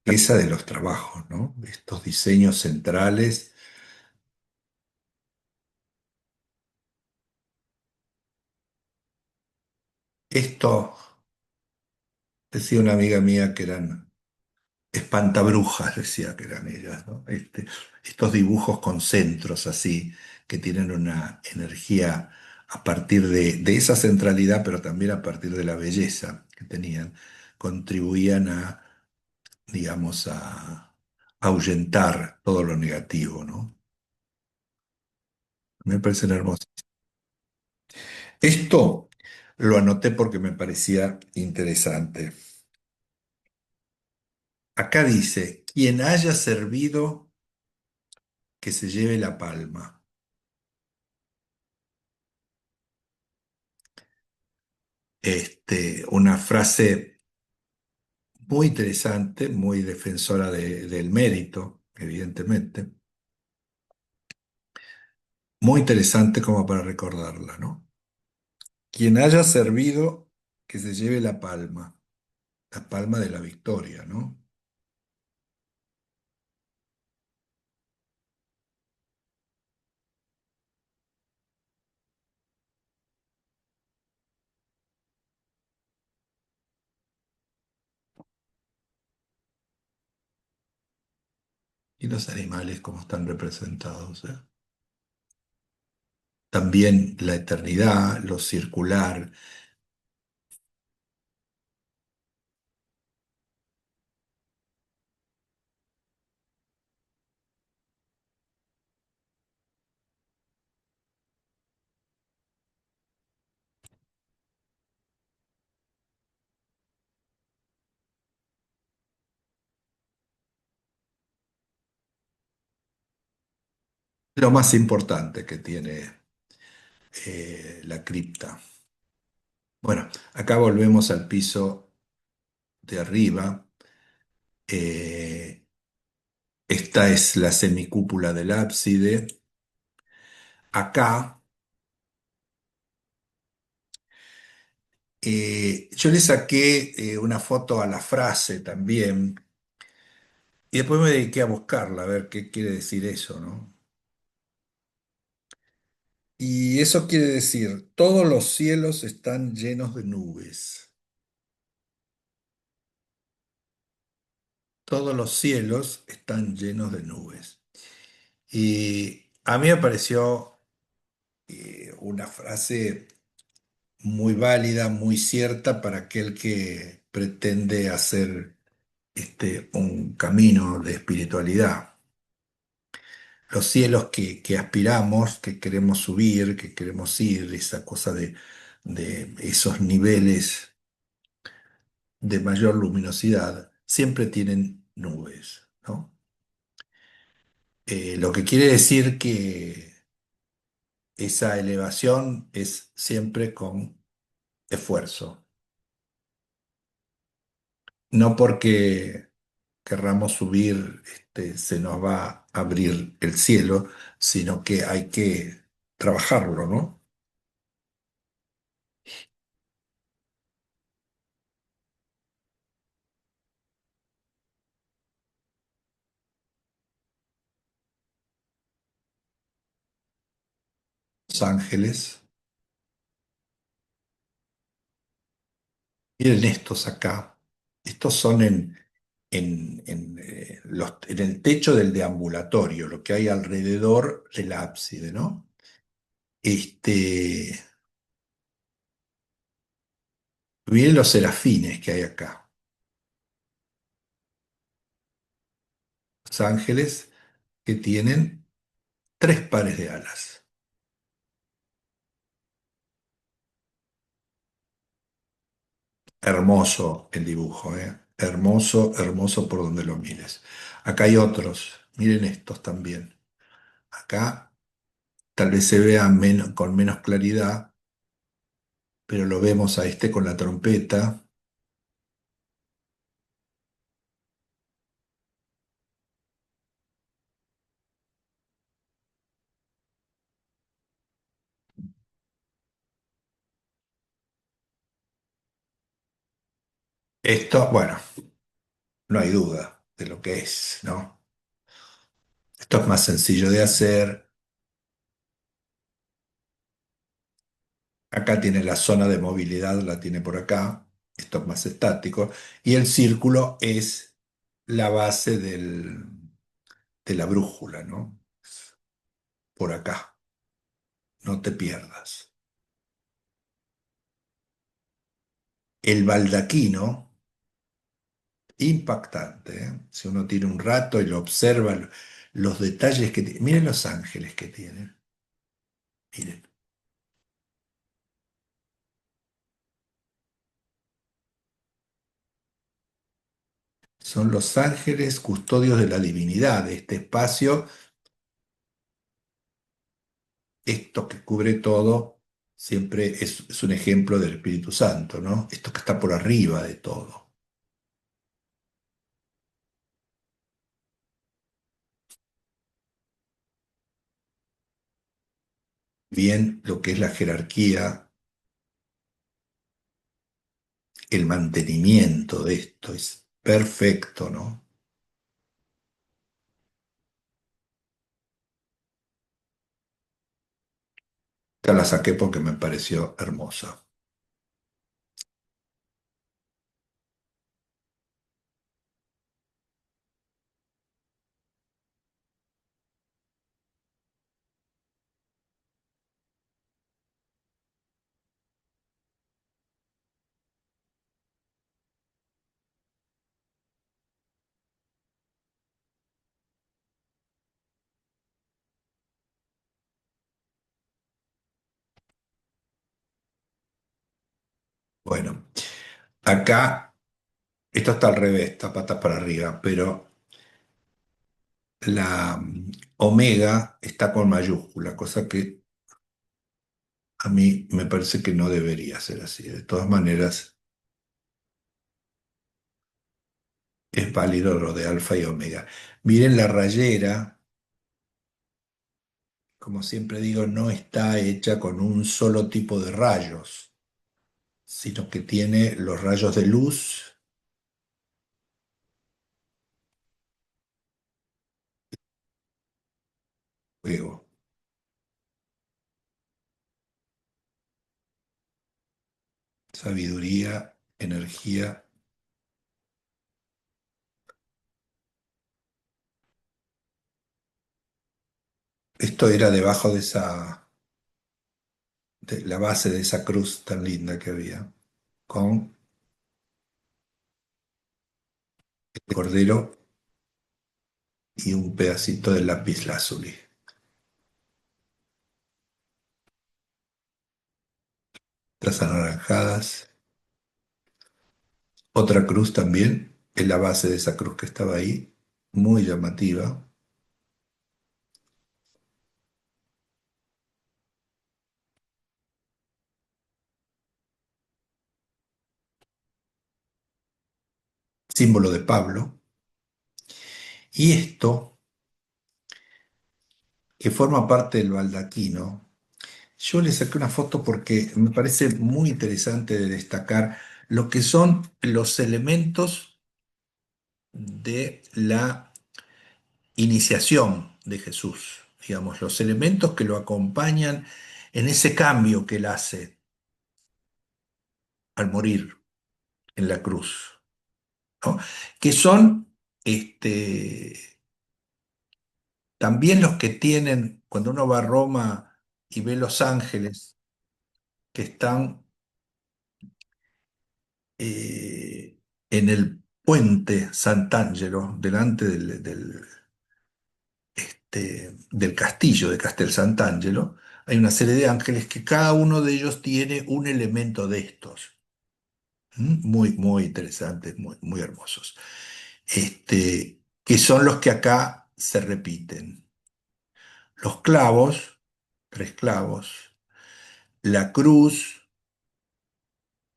esa de los trabajos, ¿no? Estos diseños centrales. Esto, decía una amiga mía que eran espantabrujas, decía que eran ellas, ¿no? Estos dibujos con centros así, que tienen una energía a partir de esa centralidad, pero también a partir de la belleza que tenían, contribuían a, digamos, a ahuyentar todo lo negativo, ¿no? Me parecen hermosos. Esto lo anoté porque me parecía interesante. Acá dice, quien haya servido, que se lleve la palma. Una frase muy interesante, muy defensora del mérito, evidentemente. Muy interesante como para recordarla, ¿no? Quien haya servido, que se lleve la palma de la victoria, ¿no? Y los animales como están representados, ¿eh? También la eternidad, lo circular, lo más importante que tiene la cripta. Bueno, acá volvemos al piso de arriba. Eh, Esta es la semicúpula del ábside. Acá yo le saqué una foto a la frase también y después me dediqué a buscarla, a ver qué quiere decir eso, ¿no? Y eso quiere decir, todos los cielos están llenos de nubes. Todos los cielos están llenos de nubes. Y a mí me pareció una frase muy válida, muy cierta para aquel que pretende hacer un camino de espiritualidad. Los cielos que aspiramos, que queremos subir, que queremos ir, esa cosa de esos niveles de mayor luminosidad, siempre tienen nubes, ¿no? Lo que quiere decir que esa elevación es siempre con esfuerzo. No porque querramos subir, se nos va a abrir el cielo, sino que hay que trabajarlo, ¿no? Los ángeles, miren estos acá, estos son en el techo del deambulatorio, lo que hay alrededor del ábside, ¿no? Este, miren los serafines que hay acá, los ángeles que tienen tres pares de alas. Hermoso el dibujo, ¿eh? Hermoso, hermoso por donde lo mires. Acá hay otros, miren estos también. Acá tal vez se vea con menos claridad, pero lo vemos a este con la trompeta. Esto, bueno, no hay duda de lo que es, ¿no? Esto es más sencillo de hacer. Acá tiene la zona de movilidad, la tiene por acá. Esto es más estático. Y el círculo es la base de la brújula, ¿no? Por acá. No te pierdas. El baldaquino, impactante, ¿eh? Si uno tiene un rato y lo observa, los detalles que tiene. Miren los ángeles que tienen. Miren. Son los ángeles custodios de la divinidad, de este espacio. Esto que cubre todo siempre es un ejemplo del Espíritu Santo, ¿no? Esto que está por arriba de todo. Bien, lo que es la jerarquía, el mantenimiento de esto es perfecto, ¿no? Esta la saqué porque me pareció hermosa. Bueno, acá, esto está al revés, está patas para arriba, pero la omega está con mayúscula, cosa que a mí me parece que no debería ser así. De todas maneras, es válido lo de alfa y omega. Miren la rayera, como siempre digo, no está hecha con un solo tipo de rayos, sino que tiene los rayos de luz, fuego, sabiduría, energía. Esto era debajo de la base de esa cruz tan linda que había, con el cordero y un pedacito de lápiz lazuli. Las anaranjadas, otra cruz también, en la base de esa cruz que estaba ahí, muy llamativa. símbolo de Pablo. Y esto, que forma parte del baldaquino, yo le saqué una foto porque me parece muy interesante de destacar lo que son los elementos de la iniciación de Jesús, digamos, los elementos que lo acompañan en ese cambio que él hace al morir en la cruz, ¿no? Que son también los que tienen, cuando uno va a Roma y ve los ángeles que están en el puente Sant'Angelo, delante del castillo de Castel Sant'Angelo, hay una serie de ángeles que cada uno de ellos tiene un elemento de estos. Muy, muy interesantes, muy, muy hermosos. Que son los que acá se repiten. Los clavos, tres clavos, la cruz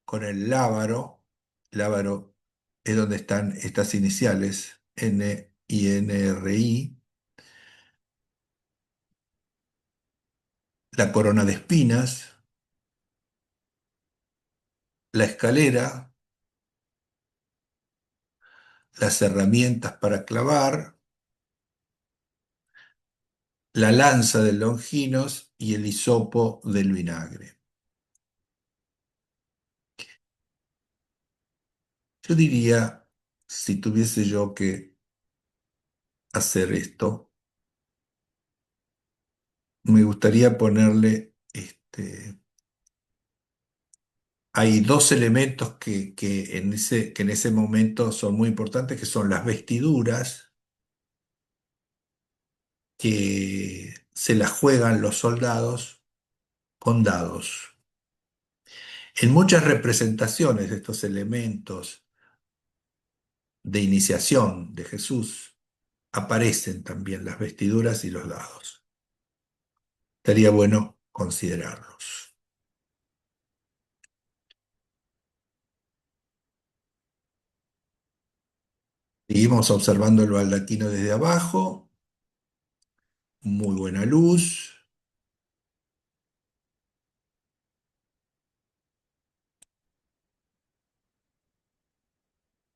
con el lábaro es donde están estas iniciales, N y NRI, la corona de espinas, la escalera, las herramientas para clavar, la lanza del Longinos y el hisopo del vinagre. Yo diría, si tuviese yo que hacer esto, me gustaría ponerle, hay dos elementos que en ese momento son muy importantes, que son las vestiduras, que se las juegan los soldados con dados. En muchas representaciones de estos elementos de iniciación de Jesús aparecen también las vestiduras y los dados. Estaría bueno considerarlos. Seguimos observando el baldaquino desde abajo. Muy buena luz.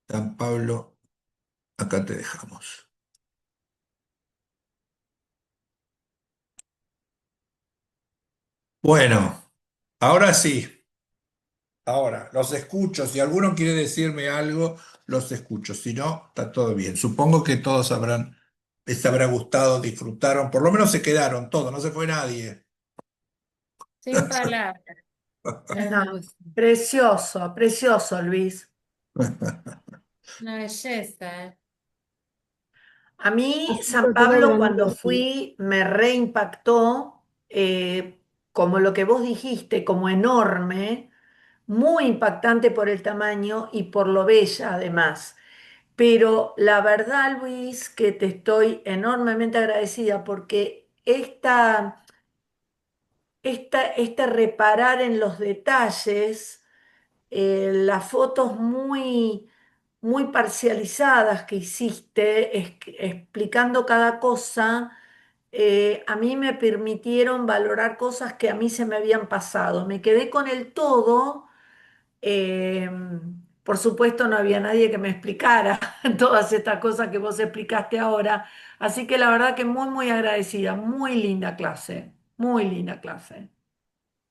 San Pablo, acá te dejamos. Bueno, ahora sí. Ahora, los escucho. Si alguno quiere decirme algo, los escucho. Si no, está todo bien. Supongo que todos les habrá gustado, disfrutaron, por lo menos se quedaron todos, no se fue nadie. Sin palabras. No, precioso, precioso, Luis. Una belleza, ¿eh? A mí, Así San lo quedó Pablo, cuando grandote. fui, me reimpactó, como lo que vos dijiste, como enorme, muy impactante por el tamaño y por lo bella además. Pero la verdad, Luis, que te estoy enormemente agradecida porque este reparar en los detalles, las fotos muy parcializadas que hiciste, explicando cada cosa, a mí me permitieron valorar cosas que a mí se me habían pasado. Me quedé con el todo. eh, por supuesto, no había nadie que me explicara todas estas cosas que vos explicaste ahora. Así que la verdad que muy agradecida. Muy linda clase. Muy linda clase.